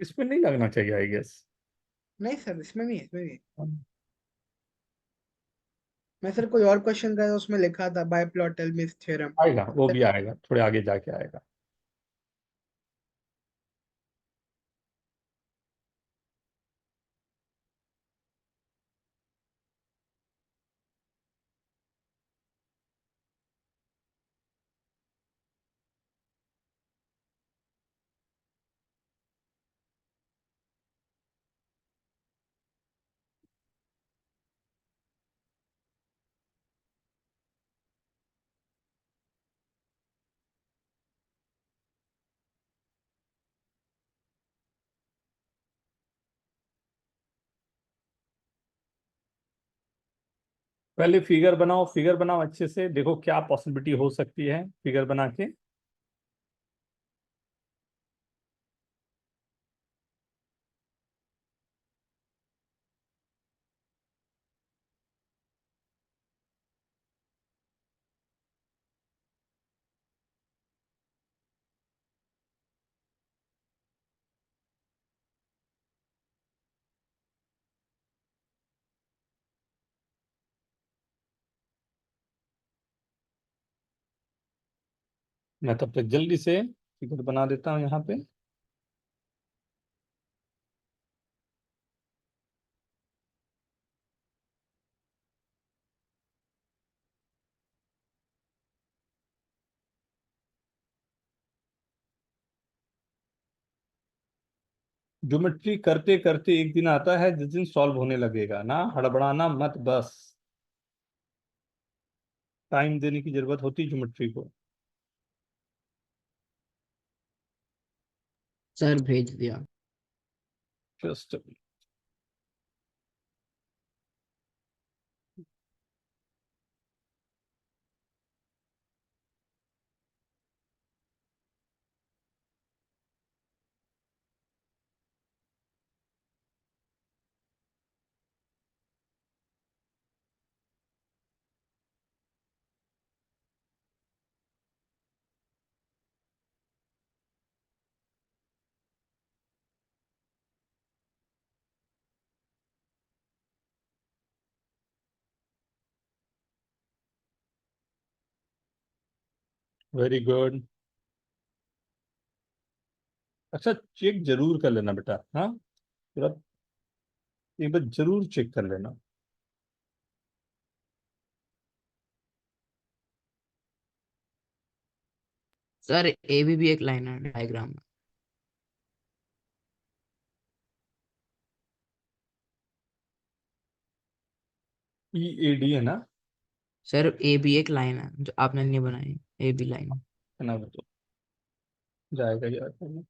इसमें नहीं लगना चाहिए आई गेस। नहीं सर, इसमें नहीं है, इसमें नहीं है। मैं सर कोई और क्वेश्चन था उसमें लिखा था बाय लॉटेल्मी थ्योरम। आएगा, वो भी आएगा, थोड़े आगे जाके आएगा। पहले फिगर बनाओ, फिगर बनाओ अच्छे से, देखो क्या पॉसिबिलिटी हो सकती है फिगर बना के। मैं तब तक जल्दी से फिगर बना देता हूँ यहाँ पे। ज्योमेट्री करते करते एक दिन आता है जिस दिन सॉल्व होने लगेगा ना, हड़बड़ाना मत बस, टाइम देने की जरूरत होती ज्योमेट्री को। सर भेज दिया। Just very good. अच्छा, चेक जरूर कर लेना बेटा, हाँ, पूरा एक बार जरूर चेक कर लेना। सर ए भी एक लाइन है डायग्राम में। EAD है ना? सर ए भी एक लाइन है जो आपने नहीं बनाई, ए बी लाइन। है ना, बताओ, जाएगा जाएगा।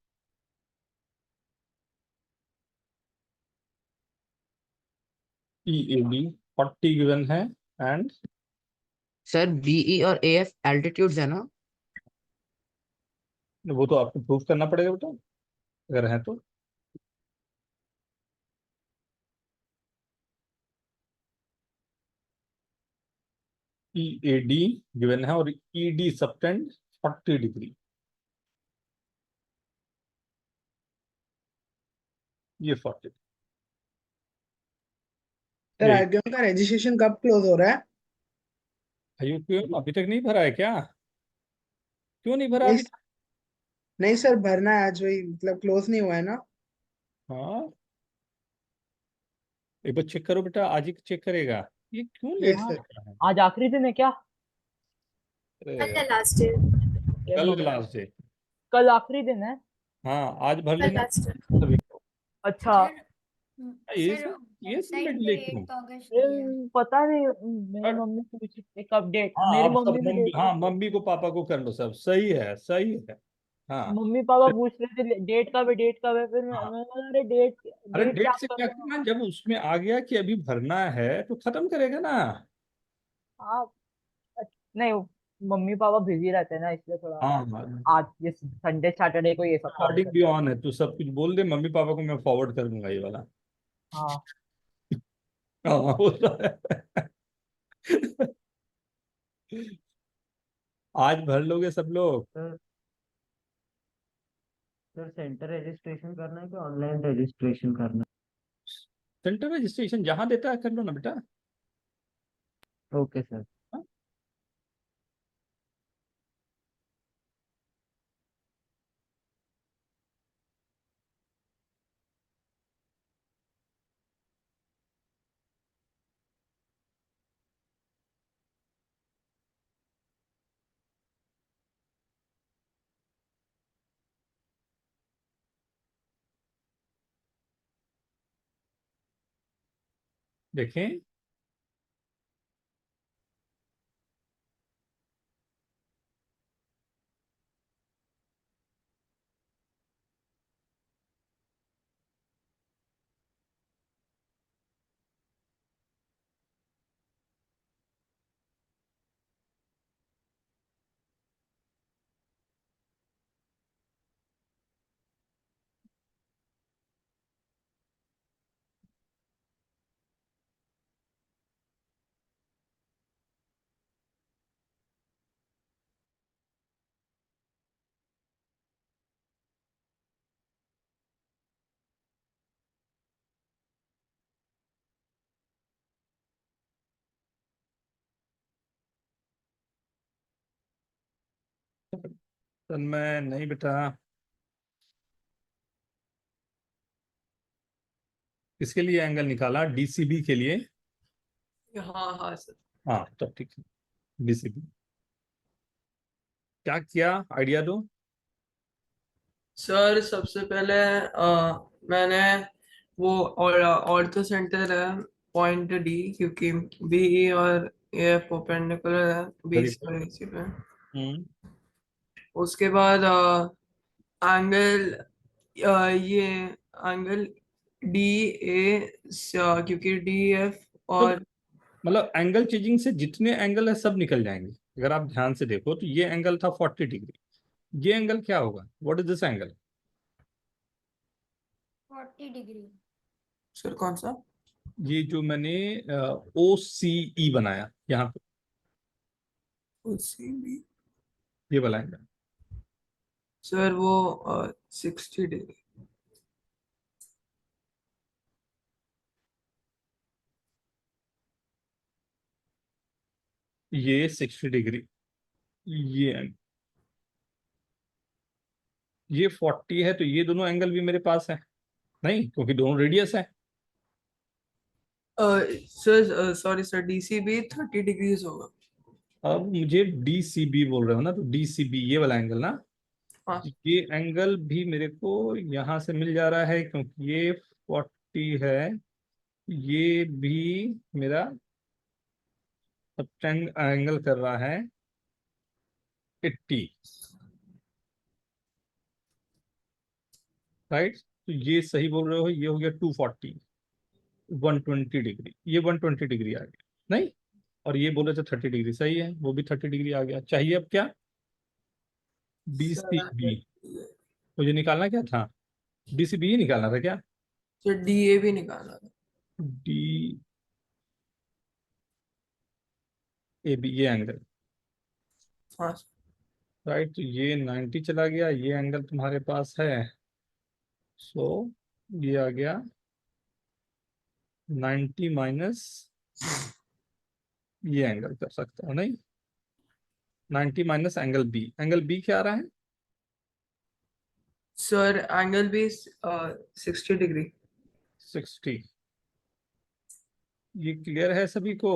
EAD 40 गिवन है, एंड सर बीई और ए एफ एल्टीट्यूड्स है ना? वो तो आपको प्रूफ करना पड़ेगा बेटा, अगर है तो। EAD गिवन है और ED सबटेंड 40 डिग्री, ये 40। सर आर्ग्यूमेंट का रजिस्ट्रेशन कब क्लोज हो रहा है? भाइयों, क्यों अभी तक नहीं भरा है क्या? क्यों नहीं भरा नहीं अभी तक? नहीं सर, भरना है आज, वही मतलब क्लोज नहीं हुआ है ना। हाँ, एक बार चेक करो बेटा, आज ही चेक करेगा, ये क्यों लेट यस हो सर। रहा है? आज आखिरी दिन है क्या? अरे कल यार, लास्ट डे, ये कल मम्मी लास्ट डे। कल आखिरी दिन है। हाँ, आज भर कल लेना लास्ट डे। सभी को। अच्छा। सर ये सर सब ये सब वेबसाइट में पे डिले क्यों? 8 अगस्त की है। पता नहीं, मेरी बट मम्मी पूछ एक अपडेट, हाँ, मेरी अब सब मम्मी भी मम्मी, डेट, हाँ मम्मी को पापा को कर लो, सब सही है, सही है। हाँ मम्मी पापा पूछ रहे थे डेट कब है, डेट कब है, फिर हाँ। मैं बोला, अरे डेट, अरे डेट क्या डेट से क्या करूँ। करना, जब उसमें आ गया कि अभी भरना है तो खत्म करेगा ना। आप, नहीं, मम्मी पापा बिजी रहते हैं ना, इसलिए थोड़ा हाँ हाँ, आज ये संडे सैटरडे को ये सब काम रिकॉर्डिंग भी करते हैं। ऑन है, तू सब कुछ बोल दे, मम्मी पापा को मैं फॉरवर्ड कर दूंगा ये वाला। हाँ हाँ, हो रहा है। आज भर लोगे सब लोग? सर सर सेंटर रजिस्ट्रेशन करना है कि ऑनलाइन रजिस्ट्रेशन करना सेंटर रजिस्ट्रेशन जहां देता है कर लो ना बेटा। है? Okay sir. हाँ? देखें, तन्मय नहीं बेटा, किसके लिए एंगल निकाला? डीसीबी के लिए। हाँ हाँ सर। हाँ तो ठीक है, डीसीबी क्या किया, आइडिया दो। सर सबसे पहले मैंने वो ऑर्थो सेंटर है पॉइंट डी, क्योंकि बी और ए परपेंडिकुलर है वेरी बीच गुड। और इसी पे। हम्म। उसके बाद एंगल ये एंगल डी ए, क्योंकि डी एफ तो और मतलब एंगल चेंजिंग से जितने एंगल है सब निकल जाएंगे। अगर आप ध्यान से देखो तो ये एंगल था 40 डिग्री, ये एंगल क्या होगा, what is this angle? 40 degree. Sir कौन सा? ये जो मैंने ओ सी ई बनाया यहाँ पे, उसी भी ये वाला एंगल। सर वो 60 डिग्री। ये 60 डिग्री, ये ये 40 है, तो ये दोनों एंगल भी मेरे पास है नहीं, क्योंकि दोनों रेडियस है। Sir sorry sir, DCB 30 degrees होगा। अब मुझे डीसीबी बोल रहे हो ना, तो डीसीबी ये वाला एंगल ना, हाँ ये एंगल भी मेरे को यहाँ से मिल जा रहा है, क्योंकि ये 40 है, ये भी मेरा एंगल कर रहा है 80, राइट? तो ये सही बोल रहे हो, ये हो गया 240, 120 डिग्री, ये 120 डिग्री आ गया नहीं, और ये बोले तो 30 डिग्री सही है, वो भी 30 डिग्री आ गया। चाहिए अब क्या? सर डीसीबी, मुझे निकालना क्या था? डीसीबी ही निकालना था क्या? सर डीए भी निकालना था। डी ए बी, ये एंगल, हाँ सर। राइट? तो ये 90 चला गया, ये एंगल तुम्हारे पास है, सो ये आ गया 90 माइनस ये एंगल कर सकते हो नहीं, 90 माइनस एंगल बी क्या आ रहा है? सर एंगल भी 60 डिग्री। 60। ये क्लियर है सभी को?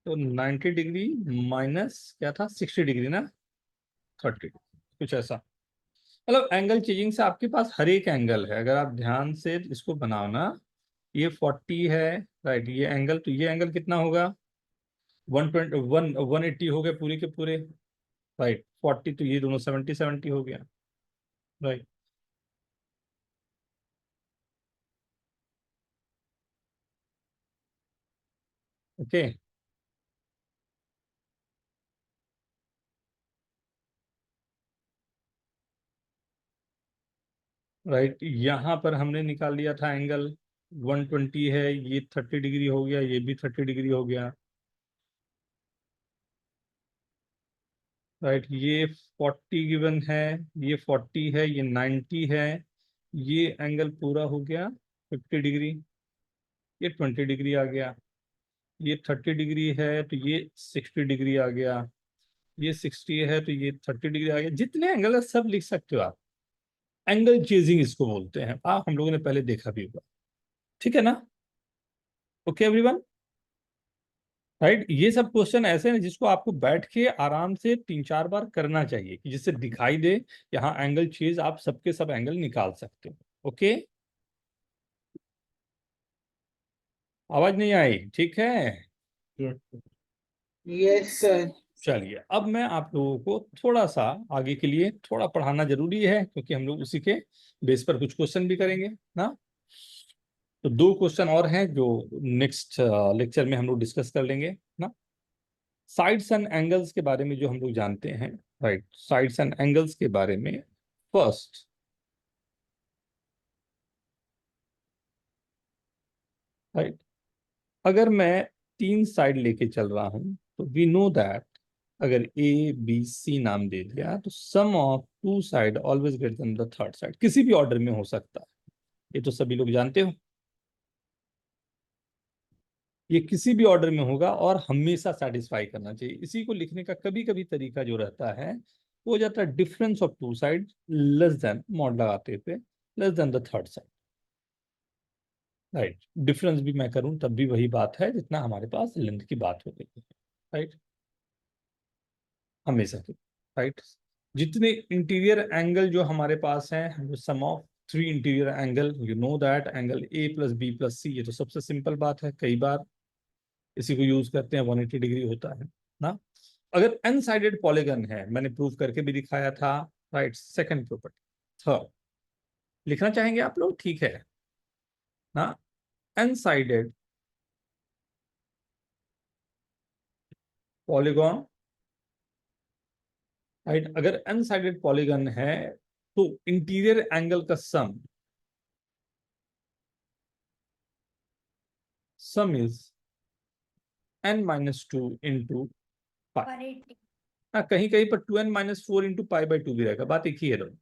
तो 90 डिग्री माइनस क्या था, 60 डिग्री ना, 30, कुछ ऐसा। मतलब एंगल चेंजिंग से आपके पास हर एक एंगल है, अगर आप ध्यान से इसको बनाओ ना, ये 40 है, राइट, ये एंगल, तो ये एंगल कितना होगा, 180 हो गए पूरे के पूरे, राइट, 40, तो ये दोनों 70 70 हो गया, राइट। ओके, राइट, यहाँ पर हमने निकाल लिया था एंगल 120 है, ये 30 डिग्री हो गया, ये भी 30 डिग्री हो गया, राइट, ये 40 गिवन है, ये 40 है, ये 90 है, ये एंगल पूरा हो गया 50 डिग्री, ये 20 डिग्री आ गया, ये 30 डिग्री है तो ये 60 डिग्री आ गया, ये 60 है तो ये 30 डिग्री आ गया। जितने एंगल है सब लिख सकते हो आप, एंगल चेजिंग इसको बोलते हैं, आप हम लोगों ने पहले देखा भी होगा, ठीक है ना। ओके एवरीवन, राइट, ये सब क्वेश्चन ऐसे हैं जिसको आपको बैठ के आराम से 3 4 बार करना चाहिए, कि जिससे दिखाई दे यहाँ एंगल चेज, आप सबके सब एंगल निकाल सकते हो। ओके, आवाज नहीं आई, ठीक है। Yes yes sir. चलिए, अब मैं आप लोगों को थोड़ा सा आगे के लिए थोड़ा पढ़ाना जरूरी है, क्योंकि हम लोग उसी के बेस पर कुछ क्वेश्चन भी करेंगे ना। तो 2 क्वेश्चन और हैं जो नेक्स्ट लेक्चर में हम लोग डिस्कस कर लेंगे ना। साइड्स एंड एंगल्स के बारे में जो हम लोग जानते हैं, राइट, साइड्स एंड एंगल्स के बारे में फर्स्ट, राइट, अगर मैं 3 साइड लेके चल रहा हूं तो वी नो दैट, अगर ए बी सी नाम दे दिया तो sum of 2 side always greater than the third side, किसी भी ऑर्डर में हो सकता है, ये तो सभी लोग जानते हो, ये किसी भी ऑर्डर में होगा और हमेशा सेटिस्फाई करना चाहिए। इसी को लिखने का कभी कभी तरीका जो रहता है वो हो जाता है difference of 2 side less than, mod लगाते थे, less than the third side, right. Difference भी मैं करूं तब भी वही बात है जितना हमारे पास लेंथ की बात हो गई है, राइट, हमेशा की, राइट। जितने इंटीरियर एंगल जो हमारे पास हैं, sum of 3 interior angle, you know that angle A plus B plus C, ये तो सबसे सिंपल बात है, कई बार इसी को यूज करते हैं, 180 डिग्री होता है ना। अगर एन साइडेड पॉलीगन है, मैंने प्रूव करके भी दिखाया था, राइट, सेकंड प्रॉपर्टी। थर्ड, लिखना चाहेंगे आप लोग, ठीक है ना, एन साइडेड पॉलीगॉन, राइट, अगर एन साइडेड पॉलीगन है तो इंटीरियर एंगल का सम इज n-2 इंटू पाई। और 80 हाँ, कहीं कहीं पर 2n-4 इंटू पाई बाई 2 भी रहेगा, बात एक ही है दोनों,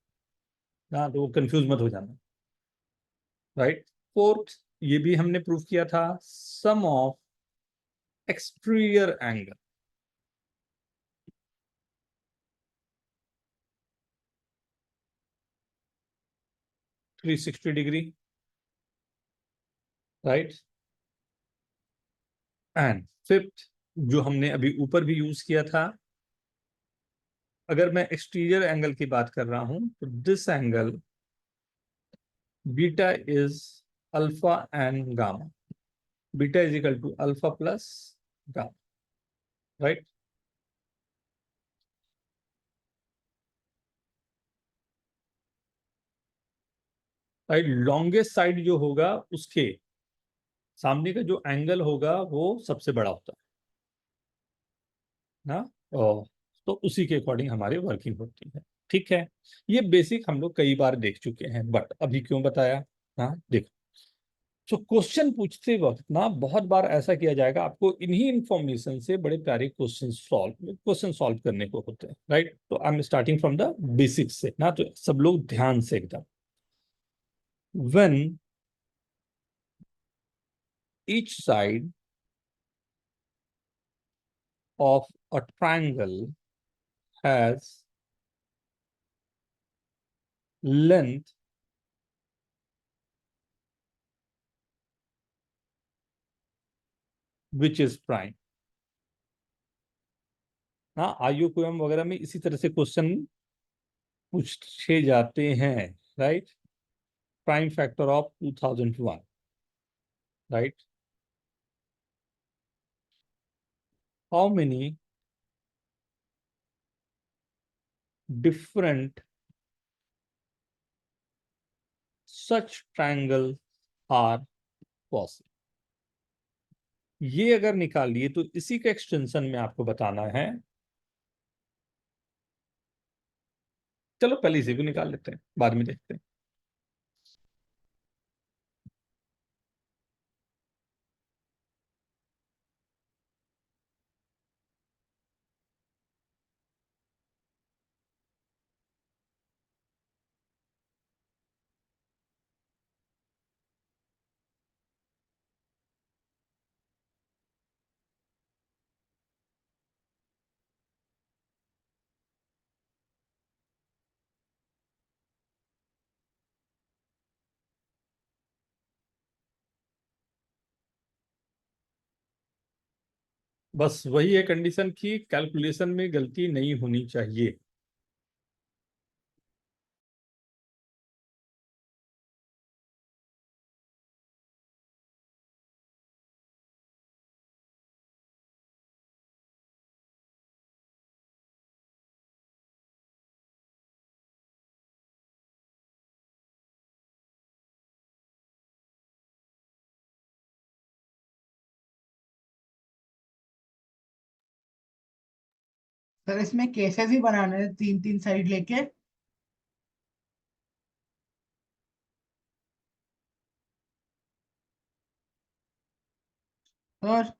हाँ, तो कंफ्यूज मत हो जाना, राइट। फोर्थ, ये भी हमने प्रूव किया था, sum of exterior angle, three 360 degree, right. And fifth, जो हमने अभी ऊपर भी यूज किया था, अगर मैं एक्सटीरियर एंगल की बात कर रहा हूं तो this angle beta is alpha and gamma, beta is equal to alpha plus gamma, right. Right, longest side जो होगा उसके सामने का जो एंगल होगा वो सबसे बड़ा होता है ना, और तो उसी के अकॉर्डिंग हमारी वर्किंग होती है, ठीक है। ये बेसिक हम लोग कई बार देख चुके हैं, बट अभी क्यों बताया, हाँ देखो, तो क्वेश्चन पूछते वक्त ना बहुत बार ऐसा किया जाएगा, आपको इन्हीं इंफॉर्मेशन से बड़े प्यारे क्वेश्चन सॉल्व करने को होते हैं, राइट। तो I am starting from the basics से ना, तो सब लोग ध्यान से एकदम, when each side of a triangle has length which is prime, हाँ, IUQM वगैरह में इसी तरह से क्वेश्चन पूछे जाते हैं, right. Prime factor of 2001, right. How many different such triangle are possible? ये अगर निकालिए तो इसी के एक्सटेंशन में आपको बताना है। चलो पहले इसी को निकाल लेते हैं, बाद में देखते हैं। बस वही है कंडीशन की कैलकुलेशन में गलती नहीं होनी चाहिए। सर इसमें केसेस ही बनाने हैं, तीन तीन साइड लेके। और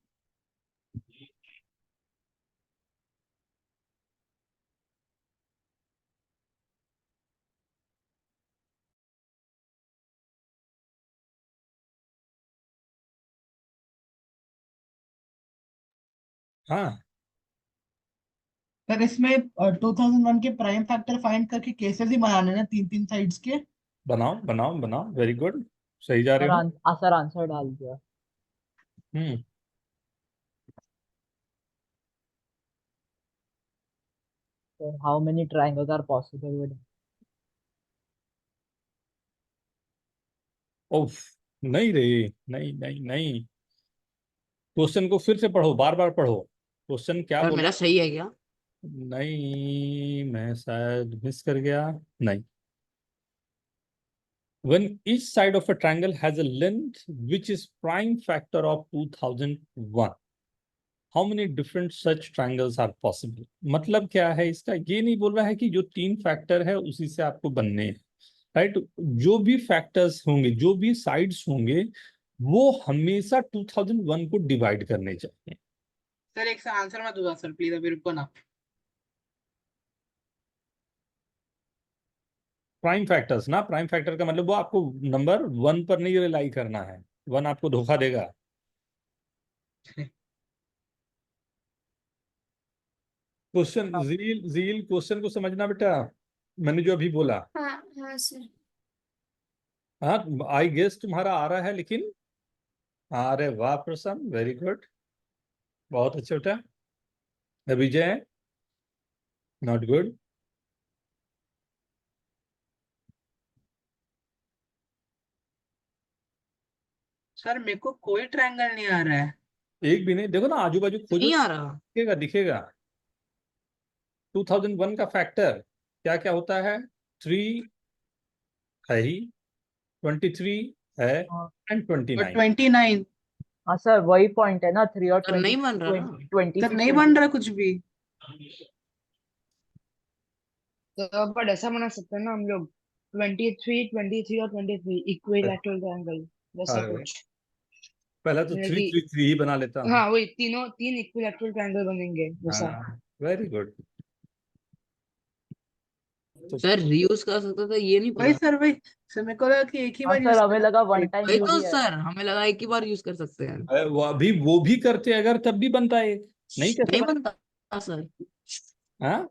हाँ, सर इसमें 2001 के प्राइम फैक्टर फाइंड करके केसेस ही बनाने हैं, तीन तीन साइड्स के। बनाओ बनाओ बनाओ, वेरी गुड, सही जा रहे हो। सर आंसर डाल दिया। हम्म। Sir how many triangles are possible with ओफ, नहीं रे, नहीं नहीं नहीं, क्वेश्चन को फिर से पढ़ो, बार बार पढ़ो। क्वेश्चन क्या सर बोल, मेरा सही है क्या? नहीं मैं शायद मिस कर गया। नहीं, when each side of a triangle has a length which is prime factor of 2001, how many different such triangles are possible? मतलब क्या है इसका, ये नहीं बोल रहा है कि जो तीन फैक्टर है उसी से आपको बनने हैं, राइट। जो भी फैक्टर्स होंगे, जो भी साइड्स होंगे, वो हमेशा 2001 को डिवाइड करने चाहिए। सर एक से आंसर मत दूंगा सर, प्लीज अभी रुको ना। प्राइम फैक्टर्स ना, प्राइम फैक्टर का मतलब वो आपको नंबर 1 पर नहीं रिलाई करना है, 1 आपको धोखा देगा। क्वेश्चन जील जील क्वेश्चन को समझना बेटा, मैंने जो अभी बोला। हाँ हाँ सर। हाँ, आई गेस तुम्हारा आ रहा है, लेकिन अरे वाह प्रसन्न, वेरी गुड, बहुत अच्छा बेटा। विजय, नॉट गुड। सर मेरे को कोई ट्रायंगल नहीं आ रहा है। एक भी नहीं, देखो ना आजू बाजू खोजो, नहीं आ रहा। दिखेगा दिखेगा। 2001 का फैक्टर क्या क्या होता है? 3 है ही, 23 है, एंड 29। 29। हाँ सर वही पॉइंट है ना, 3 और सर नहीं बन रहा ना। 26 सर नहीं बन रहा कुछ भी। तो बट ऐसा बना सकते हैं ना हम लोग, 23 और 23 इक्विलैटरल ट्रायंगल वैसा अरे, कुछ। पहला तो मतलब 3 कि 3 3 ही बना लेता हूँ। हाँ वही तीन इक्विलैटरल ट्रायंगल बनेंगे वैसा। हाँ, वेरी गुड। तो सर रीयूज कर सकते थे, ये नहीं वही पता। सर, वही सर मेरे को लगा कि एक ही हाँ बार सर यूज हमें लगा वन कर। टाइम वही यूज तो ही है। सर, हमें लगा एक ही बार यूज कर सकते हैं। वो भी करते अगर तब भी बनता है, नहीं कैसे नहीं बनता? बनता सर। हाँ,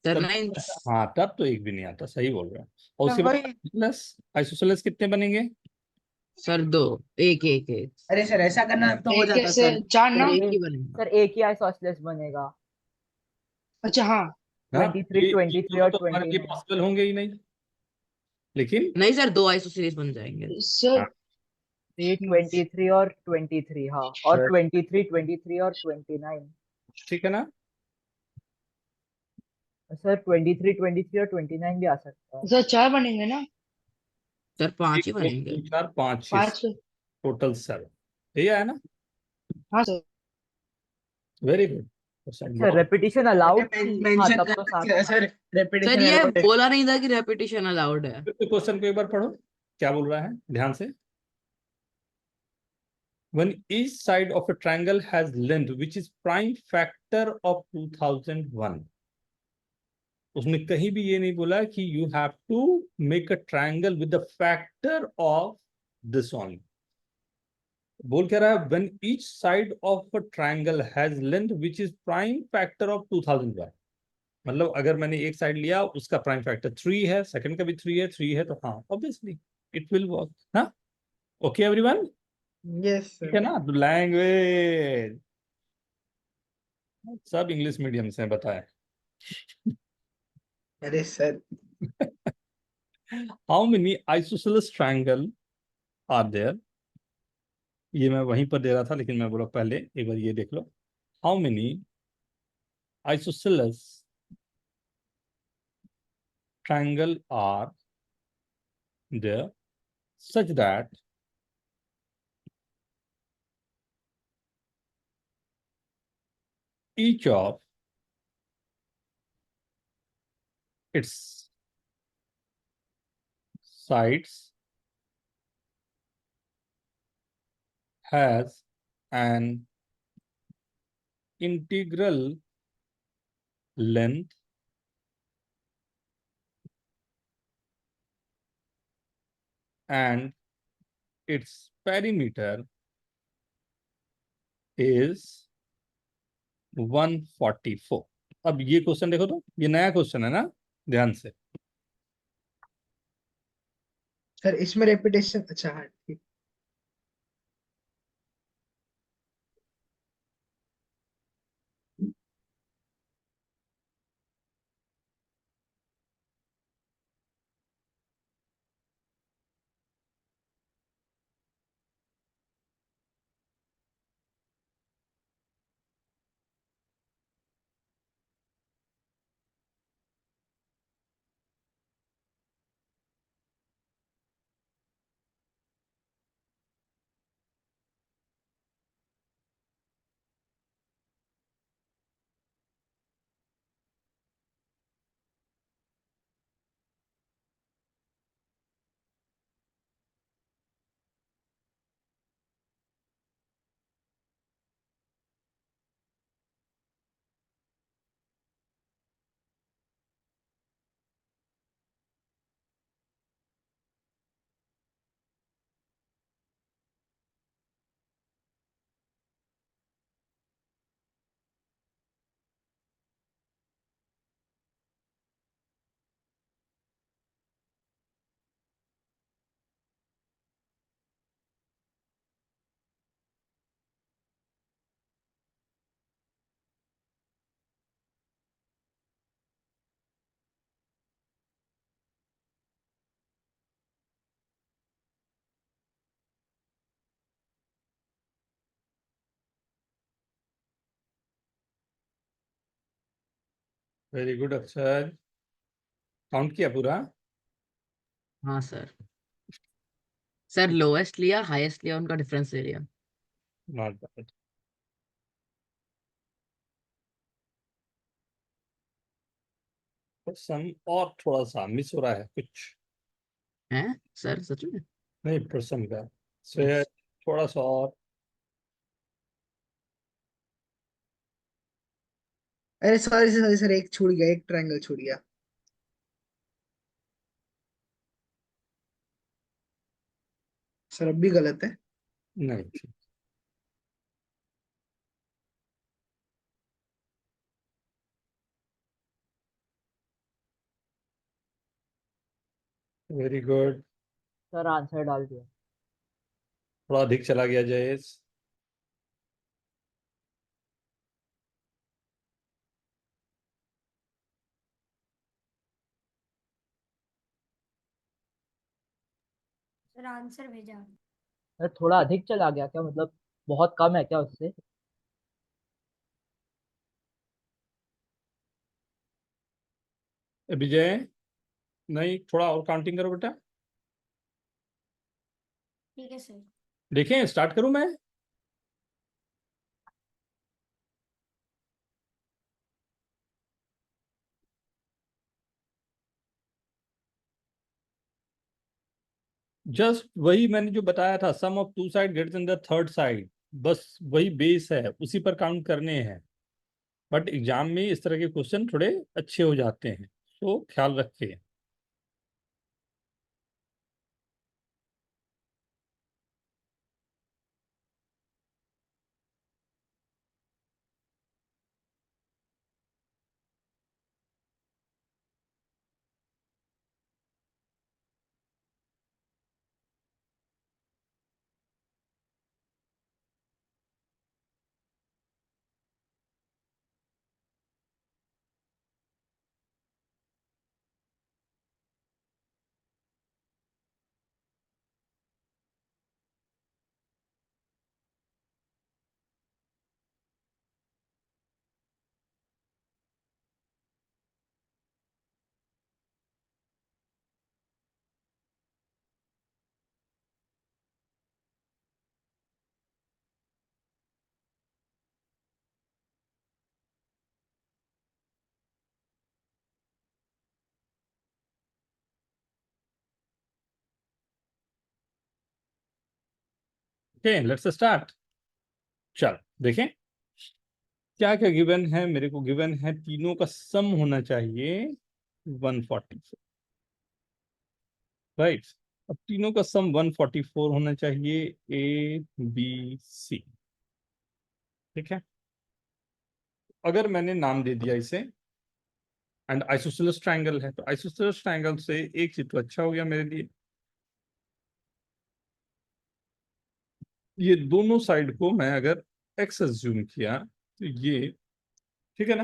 सर तब नहीं। हाँ, तब तो एक भी नहीं आता, सही बोल रहे हैं। और सर उसके बाद वही। आइसोसेलेस, आइसोसेलेस कितने बनेंगे? सर दो, एक एक एक। अरे सर ऐसा करना तो हो एक जाता से सर। चार ना। सर एक ही बनेगा। सर एक ही आइसोसेलेस बनेगा। अच्छा हाँ, हाँ 23, ये 23 दोनों और तो हमारे लिए 29। पॉसिबल होंगे ही नहीं, लेकिन नहीं सर, दो आइसोसीरीज बन जाएंगे। सर हाँ, ये 23 और 23, हाँ, और 23, 23 और 29। ठीक है ना। सर 23, 23 और 29 भी आ सकता है। सर चार बनेंगे ना? सर पांच ही एक दो बनेंगे। तीन चार पाँच छः, पांच। टोटल 7, यही आया ना। हाँ सर। वेरी गुड क्वेश्चन, अच्छा, बहुत रेपिटेशन अलाउड थी, हाँ मेंशन तब तो करना सात चाहिए था। सर, सर रेपिटेशन ये अलाउड है। बोला नहीं था कि रेपिटेशन अलाउड है। क्वेश्चन को एक बार पढ़ो, क्या बोल रहा है ध्यान से। When each side of a triangle has length which is prime factor of 2001, उसने कहीं भी ये नहीं बोला कि you have to make a triangle with the factor of this only. बोल क्या रहा है, when each side of a triangle has length which is prime factor of 2001, मतलब अगर मैंने एक साइड लिया उसका प्राइम फैक्टर 3 है, सेकंड का भी 3 है तो हाँ ऑब्वियसली इट विल वर्क। हाँ, ओके एवरीवन, यस ठीक है सर। ना। लैंग्वेज सब इंग्लिश मीडियम से बताए। अरे sir, how many isosceles triangle are there, ये मैं वहीं पर दे रहा था लेकिन मैं बोला पहले एक बार ये देख लो। How many isosceles triangle are there such that each of its sides has an integral length and its perimeter is 144। अब ये क्वेश्चन देखो तो, ये नया क्वेश्चन है ना, ध्यान से। सर इसमें रेपिटेशन, अच्छा हाँ ठीक। वेरी गुड अक्षर, काउंट किया पूरा। हाँ सर। सर लोएस्ट लिया, हाईएस्ट लिया, उनका डिफरेंस ले लिया। Not bad. प्रसन्न और थोड़ा सा मिस हो रहा है कुछ, हैं सर सच में? नहीं प्रसन्न का से थोड़ा सा और। अरे सॉरी सॉरी सर, एक छूट गया, एक ट्रायंगल छूट गया सर, अब भी गलत है। नहीं ठीक, वेरी गुड। सर आंसर डाल दिया। थोड़ा अधिक चला गया जयेश। फिर आंसर भेजा। अरे थोड़ा अधिक चला गया क्या, मतलब बहुत कम है क्या उससे? विजय, नहीं, थोड़ा और काउंटिंग करो बेटा। ठीक है सर। देखें, स्टार्ट करूं मैं? जस्ट वही मैंने जो बताया था, sum of two side greater than the third side, बस वही बेस है, उसी पर काउंट करने हैं। बट एग्जाम में इस तरह के क्वेश्चन थोड़े अच्छे हो जाते हैं, तो ख्याल रखिए। Okay, let's start. चल देखें क्या क्या गिवन है। मेरे को गिवन है तीनों का सम होना चाहिए 144, राइट। अब तीनों का सम 144 होना चाहिए, ए बी सी, ठीक है। अगर मैंने नाम दे दिया इसे, एंड आइसोसेलेस ट्रायंगल है, तो आइसोसेलेस ट्रायंगल से एक चीज तो अच्छा हो गया मेरे लिए, ये दोनों साइड को मैं अगर एक्स अज्यूम किया तो ये, ठीक है ना,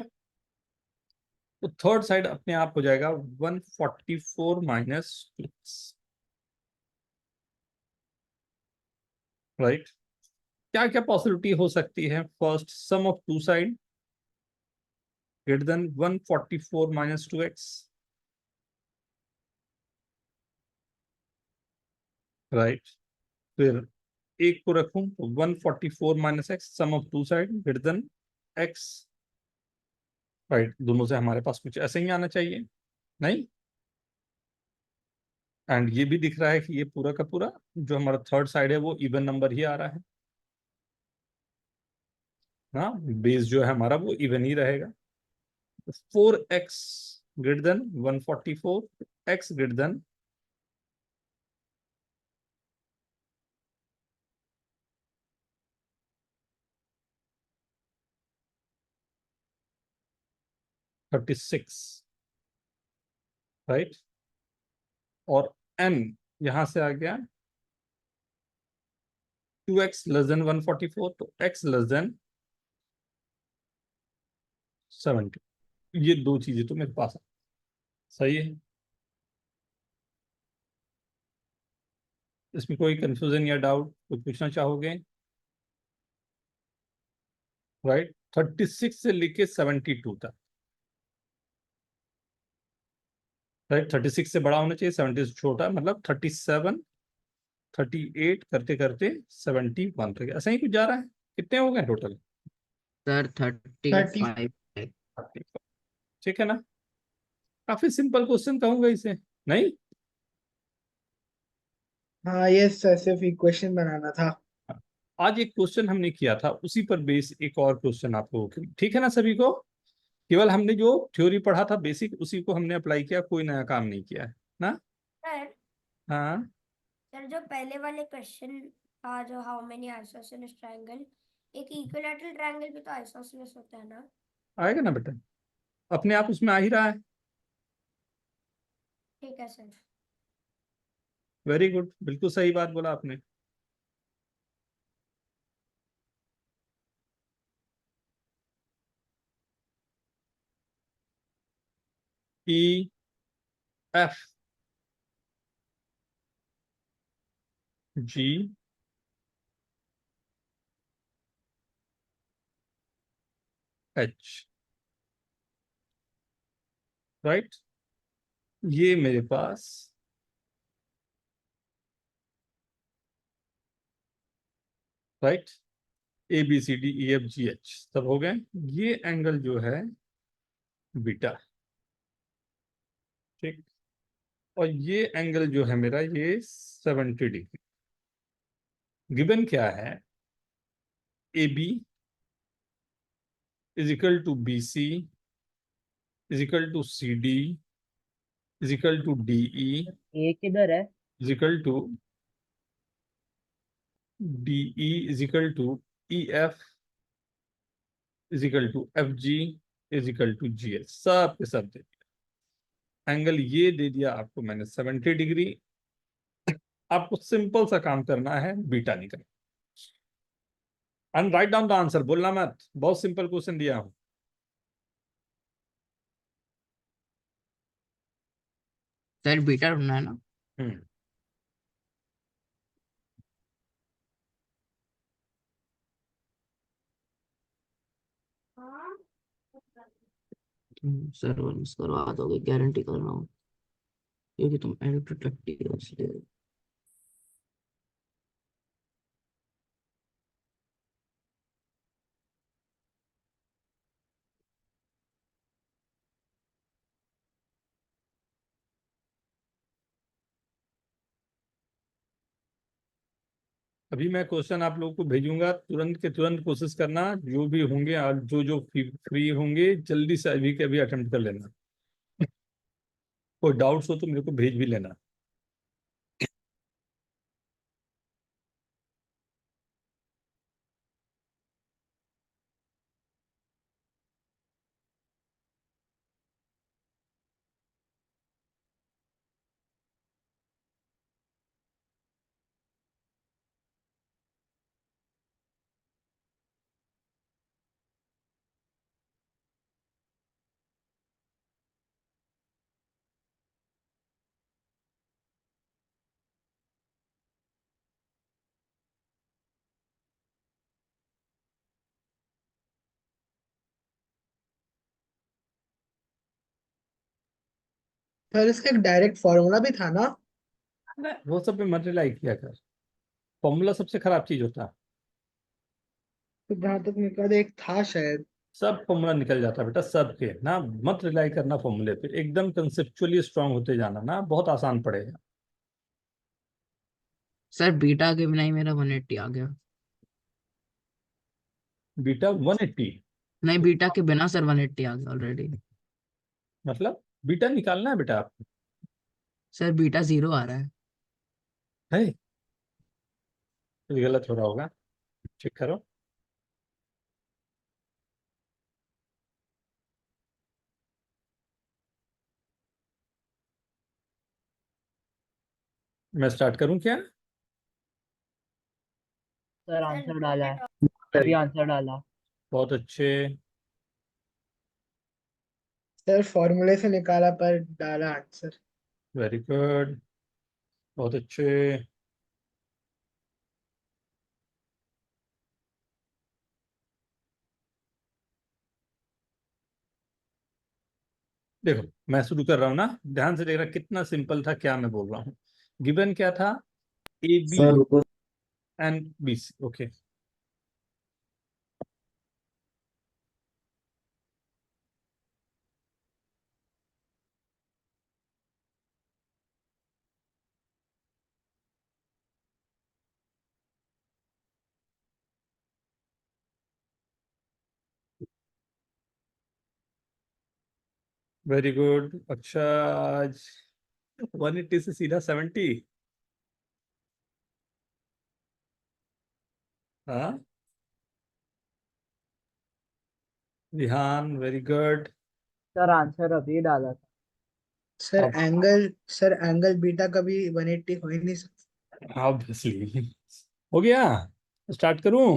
तो थर्ड साइड अपने आप हो जाएगा 144 माइनस 2x, राइट। क्या क्या पॉसिबिलिटी हो सकती है? First, sum of two side greater than 144 minus 2x, right. फिर एक को रखूं तो 144 minus x, sum of two side greater than x, right. दोनों से हमारे पास कुछ ऐसे ही आना चाहिए, नहीं? एंड ये भी दिख रहा है कि ये पूरा का पूरा जो हमारा थर्ड साइड है वो इवन नंबर ही आ रहा है, हाँ, बेस जो है हमारा वो इवन ही रहेगा। 4x greater than 144, x greater than 36, right. और n यहां से आ गया 2x लेस देन 144, तो x लेस देन 70। ये दो चीजें तो मेरे पास है, सही है। इसमें कोई कंफ्यूजन या डाउट कुछ पूछना चाहोगे? राइट, 36 से लेके 72 तक, राइट। 36 से बड़ा होना चाहिए, 70 से छोटा, मतलब 37, 38 करते करते 71 तक, ऐसा ही कुछ जा रहा है। कितने हो गए टोटल? सर 30। 35। 35, ठीक है ना। काफी सिंपल क्वेश्चन कहूंगा इसे, नहीं? हाँ ये सिर्फ इक्वेशन बनाना था। आज एक क्वेश्चन हमने किया था, उसी पर बेस एक और क्वेश्चन आप लोगों के लिए, ठीक है ना सभी को? केवल हमने जो थ्योरी पढ़ा था बेसिक, उसी को हमने अप्लाई किया, कोई नया काम नहीं किया है ना। सर, हाँ, सर जो पहले वाले क्वेश्चन था, जो हाउ मेनी आइसोसेलेस ट्रायंगल, एक इक्विलैटरल ट्रायंगल भी तो आइसोसेलेस होता है ना? आएगा ना बेटा, अपने आप उसमें आ ही रहा है। ठीक है सर। वेरी गुड, बिल्कुल सही बात बोला आपने। E F G H, right. ये मेरे पास right A B C D E F G H सब हो गए। ये एंगल जो है बीटा, ठीक। और ये एंगल जो है मेरा ये 70 डिग्री। गिवन क्या है, A B is equal to B C is equal to C D is equal to D E A किधर है? Is equal to D E is equal to E F is equal to F G is equal to G H. सब के सब दे दिया। Angle ये दे दिया आपको मैंने 70 डिग्री। आपको सिंपल सा काम करना है, बीटा निकाल and write down the answer. बोलना मत, बहुत सिंपल क्वेश्चन दिया हूं। सर बीटा ढूंढना है ना? हम्म तुम सर वंस करवा दोगे, गारंटी कर रहा हूँ, क्योंकि तुम एडिक्टेड लगती हो इसलिए। अभी मैं क्वेश्चन आप लोगों को भेजूंगा, तुरंत के तुरंत कोशिश करना। जो भी होंगे और जो जो फ्री होंगे जल्दी से अभी के अभी अटेम्प्ट कर लेना। कोई डाउट्स हो तो मेरे को भेज भी लेना। पर इसका एक डायरेक्ट फॉर्मूला भी था ना? वो सब पे मत रिलाई किया कर। फॉर्मूला सबसे खराब चीज होता है। तो जहां तक मेरे पास एक था शायद। सब फॉर्मूला निकल जाता है बेटा, सबके ना। मत रिलाई करना फॉर्मूले पे, एकदम कंसेप्चुअली स्ट्रांग होते जाना ना, बहुत आसान पड़ेगा। सर बीटा के बिना ही मेरा 180 आ गया। बीटा 180 नहीं, बीटा के बिना सर 180 आ गया ऑलरेडी। मतलब बीटा निकालना है बेटा आपको। सर बीटा 0 आ रहा है। है कुछ गलत हो रहा होगा, चेक करो। मैं स्टार्ट करूं क्या? सर सर आंसर डाला है, बीटा अभी आंसर डाला। बहुत अच्छे। सर फॉर्मूले से निकाला पर डाला आंसर। वेरी गुड, बहुत अच्छे। देखो मैं शुरू कर रहा हूं ना, ध्यान से देख रहा कितना सिंपल था, क्या मैं बोल रहा हूँ। गिवन क्या था, ए बी सर रुको। And B C. Okay, very good. अच्छा, आज 180 से सीधा 70। हाँ Vihaan, very good. Sir answer अभी डाला था। सर एंगल बीटा कभी 180 हो ही नहीं सकता। ऑब्वियसली हो गया। स्टार्ट करूं?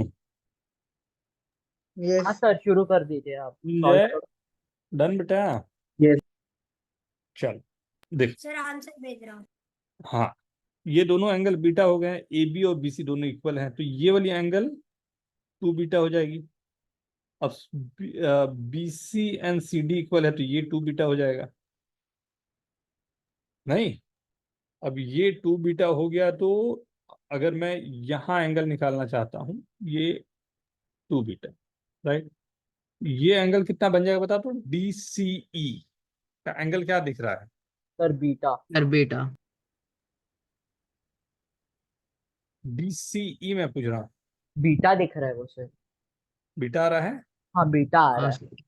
यस। हाँ सर, शुरू कर दीजिए आप। जय, सॉल्व करो। डन बेटा। यस। चल देख, सर आंसर भेज रहा हूँ। हाँ ये दोनों एंगल बीटा हो गए, ए बी और बी सी दोनों इक्वल हैं, तो ये वाली एंगल 2 बीटा हो जाएगी। अब B C and C D equal है तो ये 2 बीटा हो जाएगा। नहीं, अब ये 2 बीटा हो गया तो अगर मैं यहाँ एंगल निकालना चाहता हूँ, ये 2 बीटा, राइट। ये एंगल कितना बन जाएगा बता तो, डी सी ई का एंगल क्या दिख रहा है? Sir beta. सर बेटा। डी सी ई मैं पूछ रहा हूँ, बीटा दिख रहा है वो सर। बीटा आ रहा है, हाँ बीटा आ रहा हाँ है। सर।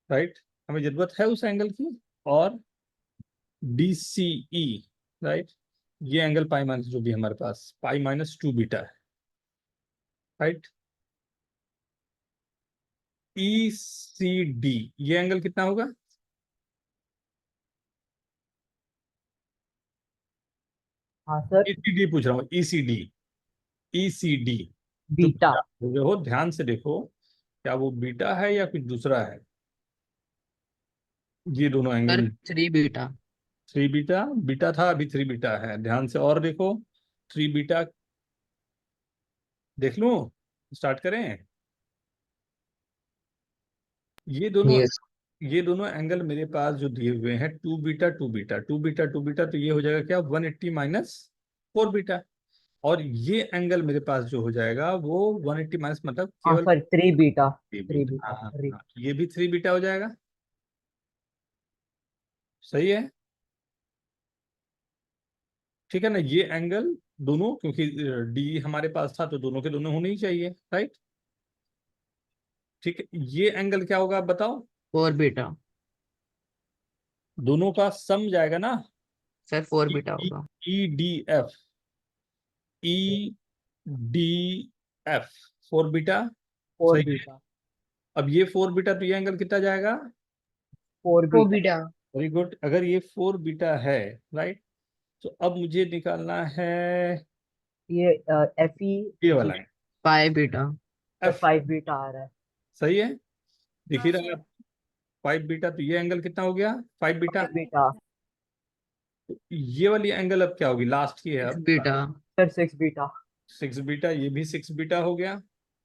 राइट। हमें जरूरत है उस एंगल की, और डी सी ई, राइट। ये एंगल पाई माइनस जो भी हमारे पास पाई माइनस 2 बीटा है, राइट। ई सी डी, ये एंगल कितना होगा? हाँ सर। ई सी डी पूछ रहा हूँ, ई सी डी, ई सी डी। तो बीटा। देखो ध्यान से देखो, क्या वो बीटा है या कुछ दूसरा है? ये दोनों sir angle 3 beta. 3 beta, beta था अभी 3 बीटा है, ध्यान से और देखो। 3 बीटा देख लूं, स्टार्ट करें। ये दोनों यस ये दोनों एंगल मेरे पास जो दिए हुए हैं 2 बीटा 2 बीटा 2 बीटा 2 बीटा, तो ये हो जाएगा क्या, 180 माइनस 4 बीटा। और ये एंगल मेरे पास जो हो जाएगा वो 180 माइनस मतलब हाँ केवल सर 3 बीटा। 3 3 बीटा। बीटा हाँ, 3। हाँ, ये भी 3 बीटा हो जाएगा, सही है। ठीक है ना, ये एंगल दोनों, क्योंकि डी हमारे पास था तो दोनों के दोनों होने ही चाहिए, राइट। ठीक है, ये एंगल क्या होगा आप बताओ? 4 बीटा। दोनों का सम जाएगा ना, सर 4 बीटा ई होगा। D F, E D F, 4 beta, 4 सही है। बीटा। अब ये 4 बीटा तो ये एंगल कितना जाएगा? 4 4 बीटा। बीटा। वेरी गुड, अगर ये 4 बीटा है, राइट, तो अब मुझे निकालना है ये एफ ई ये वाला 5 बीटा। एफ। 5 बीटा आ रहा है। सही है, दिख ही हाँ रहा है सर। 5 बीटा, तो ये एंगल कितना हो गया, 5 बीटा। 5 बीटा। तो ये वाली एंगल अब क्या होगी, लास्ट की है 6 अब, बीटा। Sir 6 beta. 6 बीटा, ये भी 6 बीटा हो गया,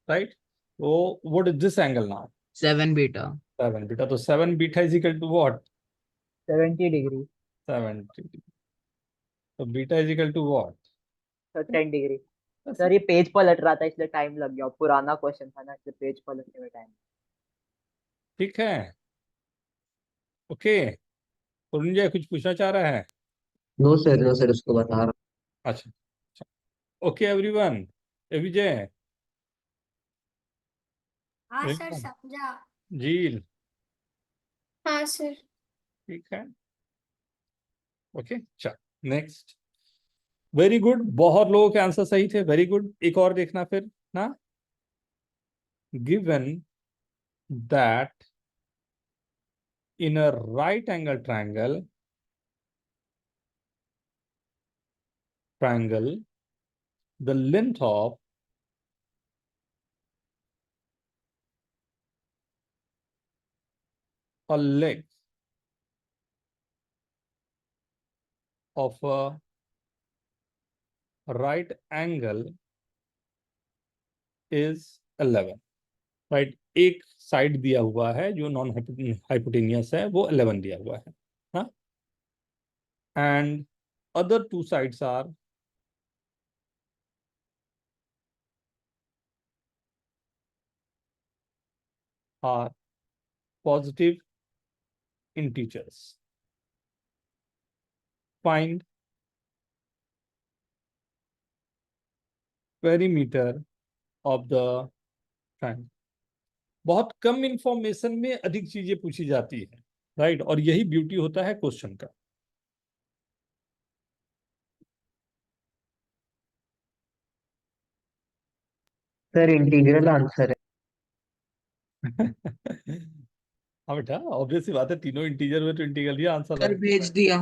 राइट। तो what is this angle now? 7 beta. 7 beta, तो 7 beta is equal to what? 70 degree. 70। तो beta is equal to what? Sir 10 degree. Sir ये पेज पलट रहा था इसलिए टाइम लग गया, पुराना क्वेश्चन था ना इसलिए पेज पलटने में टाइम। ठीक है, ओके। पुरंजय कुछ पूछना चाह रहा है? नो सर उसको बता रहा अच्छा, ओके एवरीवन, विजय, हाँ सर everyone, समझा। जील, हाँ सर। ठीक है, ओके, चल नेक्स्ट। वेरी गुड, बहुत लोगों के आंसर सही थे, वेरी गुड। एक और देखना फिर ना, given that in a right angle triangle, the length of a leg of a right angle is 11, right. एक साइड दिया हुआ है जो नॉन हाइपोटेनियस है, वो 11 दिया हुआ है, हाँ। And other 2 sides are positive integers. Find perimeter of the triangle. बहुत कम इंफॉर्मेशन में अधिक चीजें पूछी जाती है, राइट, और यही ब्यूटी होता है क्वेश्चन का। सर इंटीग्रल आंसर है। हाँ बेटा, ऑब्वियस सी बात है, तीनों इंटीजर हुए तो इंटीग्रल ही आंसर सर रहेगा। भेज दिया।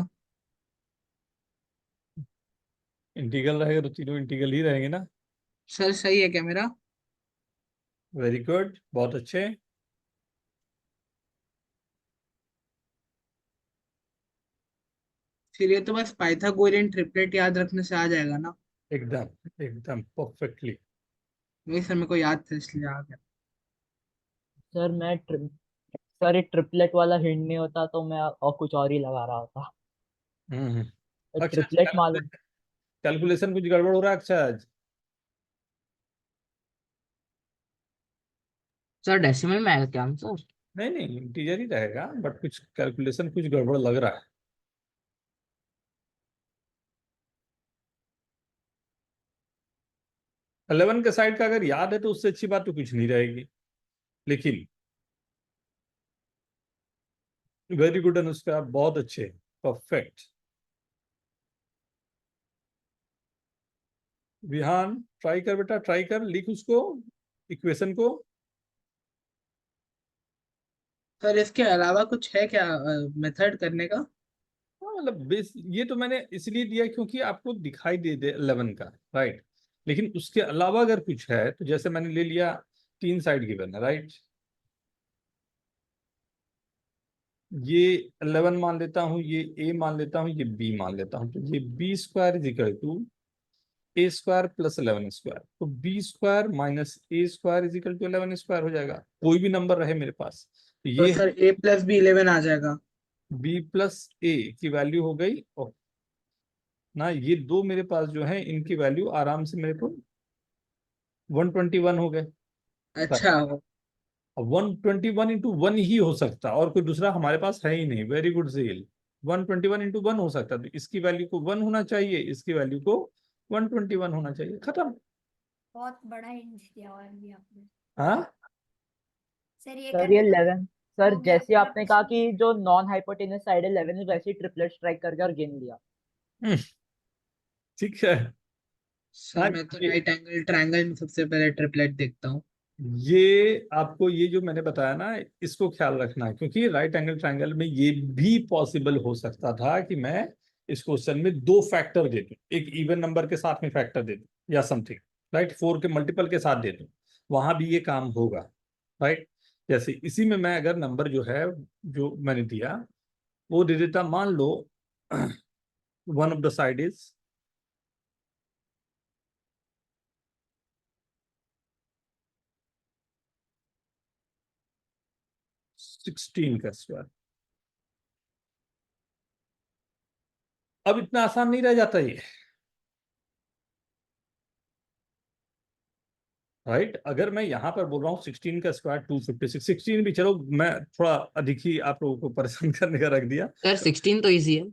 इंटीग्रल रहेगा तो तीनों इंटीग्रल ही रहेंगे ना। सर सही है क्या मेरा? वेरी गुड, बहुत अच्छे। फिर ये तो बस पाइथागोरियन ट्रिपलेट याद रखने से आ जाएगा ना। एकदम एकदम परफेक्टली। नहीं सर, मेरे को याद था इसलिए आ गया। सर सर ये ट्रिपलेट वाला हिंट नहीं होता तो मैं और कुछ और ही लगा रहा होता। हम्म। अच्छा, ट्रिपलेट मालूम। कैलकुलेशन कुछ गड़बड़ हो रहा है अच्छा आज? सर डेसिमल में आएगा क्या आंसर? नहीं नहीं, इंटीजर ही रहेगा, बट कुछ कैलकुलेशन कुछ गड़बड़ लग रहा है। इलेवन के साइड का अगर याद है तो उससे अच्छी बात तो कुछ नहीं रहेगी, लेकिन वेरी गुड अनुष्का, बहुत अच्छे, परफेक्ट। विहान ट्राई कर बेटा, ट्राई कर, लिख उसको, इक्वेशन को। सर इसके अलावा कुछ है क्या मेथड करने का? हाँ, मतलब बेस ये तो मैंने इसलिए दिया क्योंकि आपको दिखाई दे 11 का, राइट। लेकिन उसके अलावा अगर कुछ है तो जैसे मैंने ले लिया, तीन साइड गिवन है, राइट। ये 11 मान लेता हूँ, ये ए मान लेता हूँ, ये बी मान लेता हूँ, तो ये B square is equal to A square plus 11 square, तो B square minus A square is equal to 11 square हो जाएगा, कोई भी नंबर रहे मेरे पास। तो तो ये सर A+B 11 आ जाएगा। बी प्लस ए की वैल्यू हो गई, और ना ये दो मेरे पास जो है इनकी वैल्यू आराम से मेरे को 121 हो गए। अच्छा। 121 इंटू वन ही हो सकता, और कोई दूसरा हमारे पास है ही नहीं। वेरी गुड जेल। 121 इंटू वन हो सकता, तो इसकी वैल्यू को 1 होना चाहिए, इसकी वैल्यू को 121 होना चाहिए, खत्म। बहुत बड़ा हिंट दिया और भी आपने। हाँ सर ये सर ये करने का 11 सर हो गया जैसे पूरा आपने कहा क्वेश्चन। कि जो नॉन हाइपोटेनस साइड है 11 वैसे ही ट्रिपलेट स्ट्राइक करके और गिन लिया। हम्म, ठीक है। सर हाँ, मैं तो राइट एंगल ट्रायंगल में सबसे पहले ट्रिपलेट देखता हूँ। ये आपको ये जो मैंने बताया ना, इसको ख्याल रखना है, क्योंकि राइट एंगल ट्रायंगल में ये भी पॉसिबल हो सकता था कि मैं इस क्वेश्चन में दो फैक्टर दे दूं, एक इवन नंबर के साथ में फैक्टर दे दूं या समथिंग, राइट, 4 के मल्टीपल के साथ दे दूं, वहां भी ये काम होगा, राइट। जैसे इसी में मैं अगर नंबर जो है जो मैंने दिया वो दे देता, मान लो one of the side is 16 का स्क्वायर। अब इतना आसान नहीं रह जाता ये, राइट। अगर मैं यहां पर बोल रहा हूँ 16 का स्क्वायर 256, 16 भी चलो मैं थोड़ा अधिक ही आप लोगों को परेशान करने का रख दिया। सर 16 तो इजी है।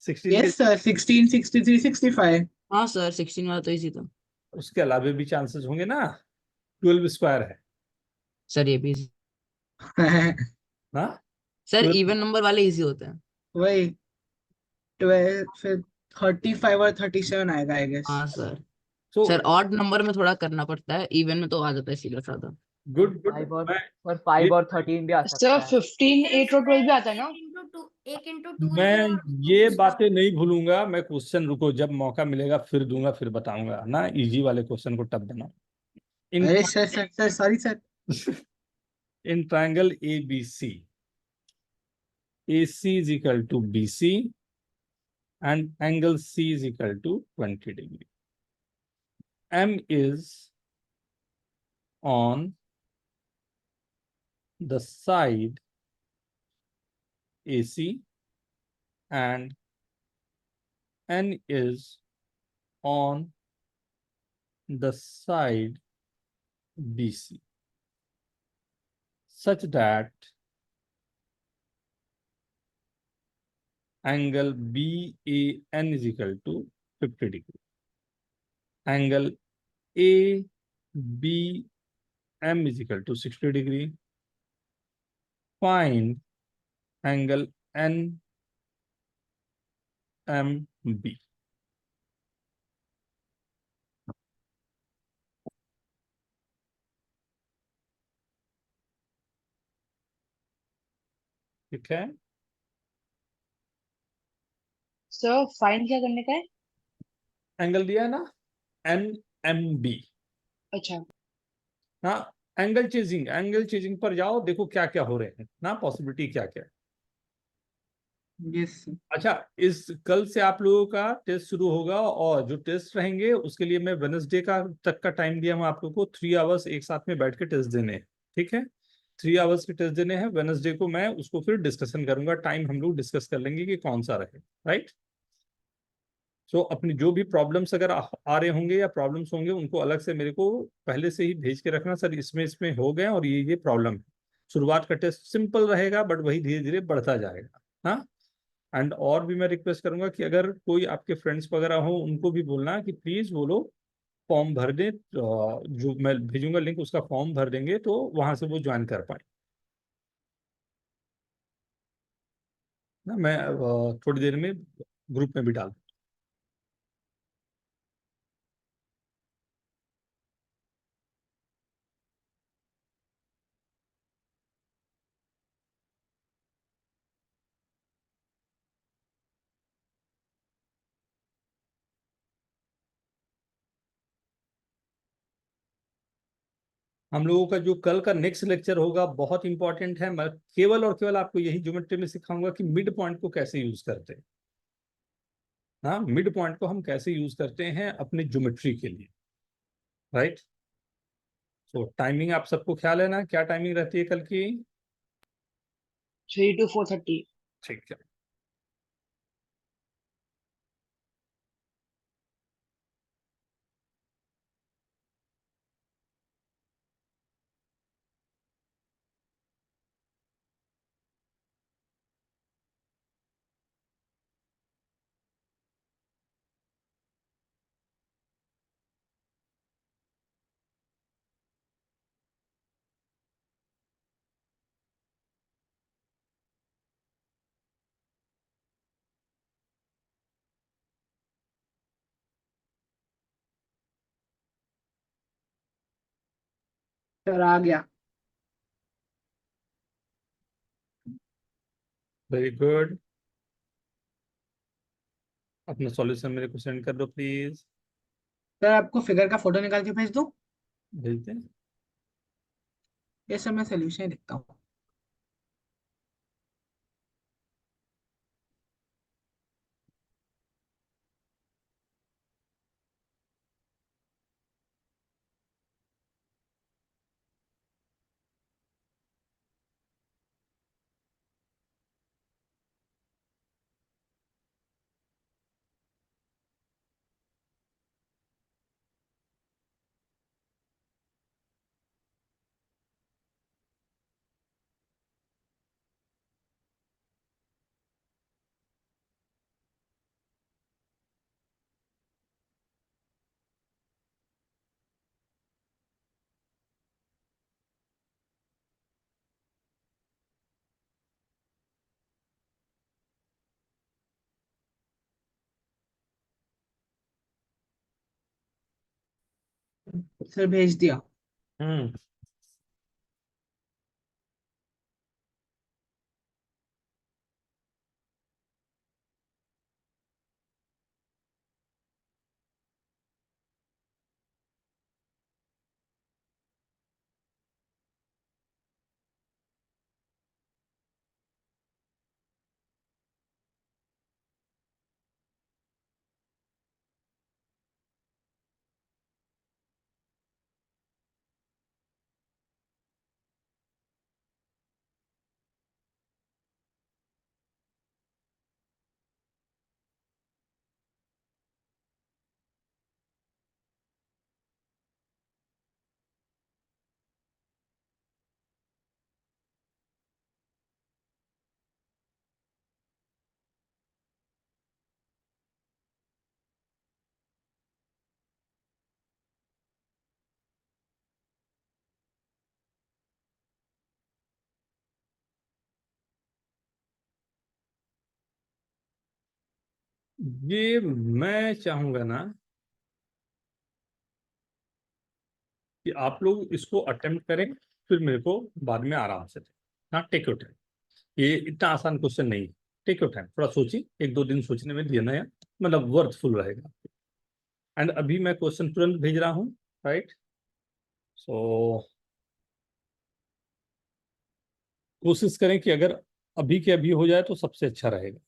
16 के यस सर, 16, 63, 65। हाँ सर 16 वाला तो इजी था। उसके अलावा भी चांसेस होंगे ना, 12 स्क्वायर है सर ये भी easy। ना, सर 12। इवन नंबर वाले इजी होते हैं। वही 12, फिर 35 और 37 आएगा आई गेस। हाँ sir. So sir odd number में थोड़ा करना पड़ता है, इवन में तो आ जाता है सीधा साधा। Good good. 5 और मैं सर ये 5 और 13 भी आ सर सकता है। 15, 8 और 12 भी आता है ना? एक इंटू टू मैं है और ये दूसरा बातें नहीं भूलूंगा, मैं क्वेश्चन रुको जब मौका मिलेगा फिर दूंगा, फिर बताऊंगा ना, इजी वाले क्वेश्चन को टफ बनाओ। इन अरे sir sir sir sorry sir. In triangle A B C, AC is equal to BC and angle C is equal to 20 degree. M is on the side AC and N is on the side BC, such that angle BAN is equal to 50 degree. Angle ABM is equal to 60 degree. Find angle NMB. ठीक है, sir fine क्या करने का है? Angle दिया है ना, NMB। अच्छा। ना, एंगल चेजिंग पर जाओ, देखो क्या क्या हो रहे हैं ना, पॉसिबिलिटी क्या क्या है। Yes sir. अच्छा, इस कल से आप लोगों का टेस्ट शुरू होगा, और जो टेस्ट रहेंगे उसके लिए मैं वेडनेसडे का तक का टाइम दिया हूँ आप लोगों को। 3 आवर्स एक साथ में बैठ के टेस्ट देने हैं, ठीक है? 3 आवर्स के टेस्ट देने हैं। वेडनेसडे को मैं उसको फिर डिस्कशन करूंगा, टाइम हम लोग डिस्कस कर लेंगे कि कौन सा रहे, राइट? सो अपनी जो भी प्रॉब्लम्स अगर आ रहे होंगे या प्रॉब्लम्स होंगे, उनको अलग से मेरे को पहले से ही भेज के रखना, सर इसमें इसमें हो गए और ये प्रॉब्लम है। शुरुआत का टेस्ट सिंपल रहेगा, बट वही धीरे धीरे बढ़ता जाएगा। हाँ, एंड और भी मैं रिक्वेस्ट करूंगा कि अगर कोई आपके फ्रेंड्स वगैरह हो, उनको भी बोलना कि प्लीज वो लोग फॉर्म भर दें। जो मैं भेजूंगा लिंक, उसका फॉर्म भर देंगे तो वहां से वो ज्वाइन कर पाए ना। मैं थोड़ी देर में ग्रुप में भी डाल। हम लोगों का जो कल का नेक्स्ट लेक्चर होगा बहुत इंपॉर्टेंट है। मैं केवल और केवल आपको यही ज्योमेट्री में सिखाऊंगा कि मिड पॉइंट को कैसे यूज करते हैं। हाँ, मिड पॉइंट को हम कैसे यूज करते हैं अपने ज्योमेट्री के लिए, राइट? तो टाइमिंग आप सबको ख्याल है ना, क्या टाइमिंग रहती है कल की? 3 to 4:30. ठीक है। सर आ गया। Very good. अपना सॉल्यूशन मेरे को सेंड कर दो प्लीज। सर आपको फिगर का फोटो निकाल के भेज दूं? भेज दें। ये सर मैं सोल्यूशन देखता हूँ। सर भेज दिया। हम्म। ये मैं चाहूंगा ना कि आप लोग इसको अटेम्प्ट करें, फिर मेरे को बाद में आराम से दें। हाँ, टेक योर टाइम। ये इतना आसान क्वेश्चन नहीं है। टेक योर टाइम, थोड़ा सोचिए, 1-2 दिन सोचने में देना है, मतलब वर्थफुल रहेगा। एंड अभी मैं क्वेश्चन तुरंत भेज रहा हूँ, राइट? सो कोशिश करें कि अगर अभी के अभी हो जाए तो सबसे अच्छा रहेगा।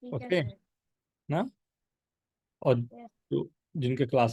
ठीक है ओके सर। ना। और Yes. जो जिनके क्लासेस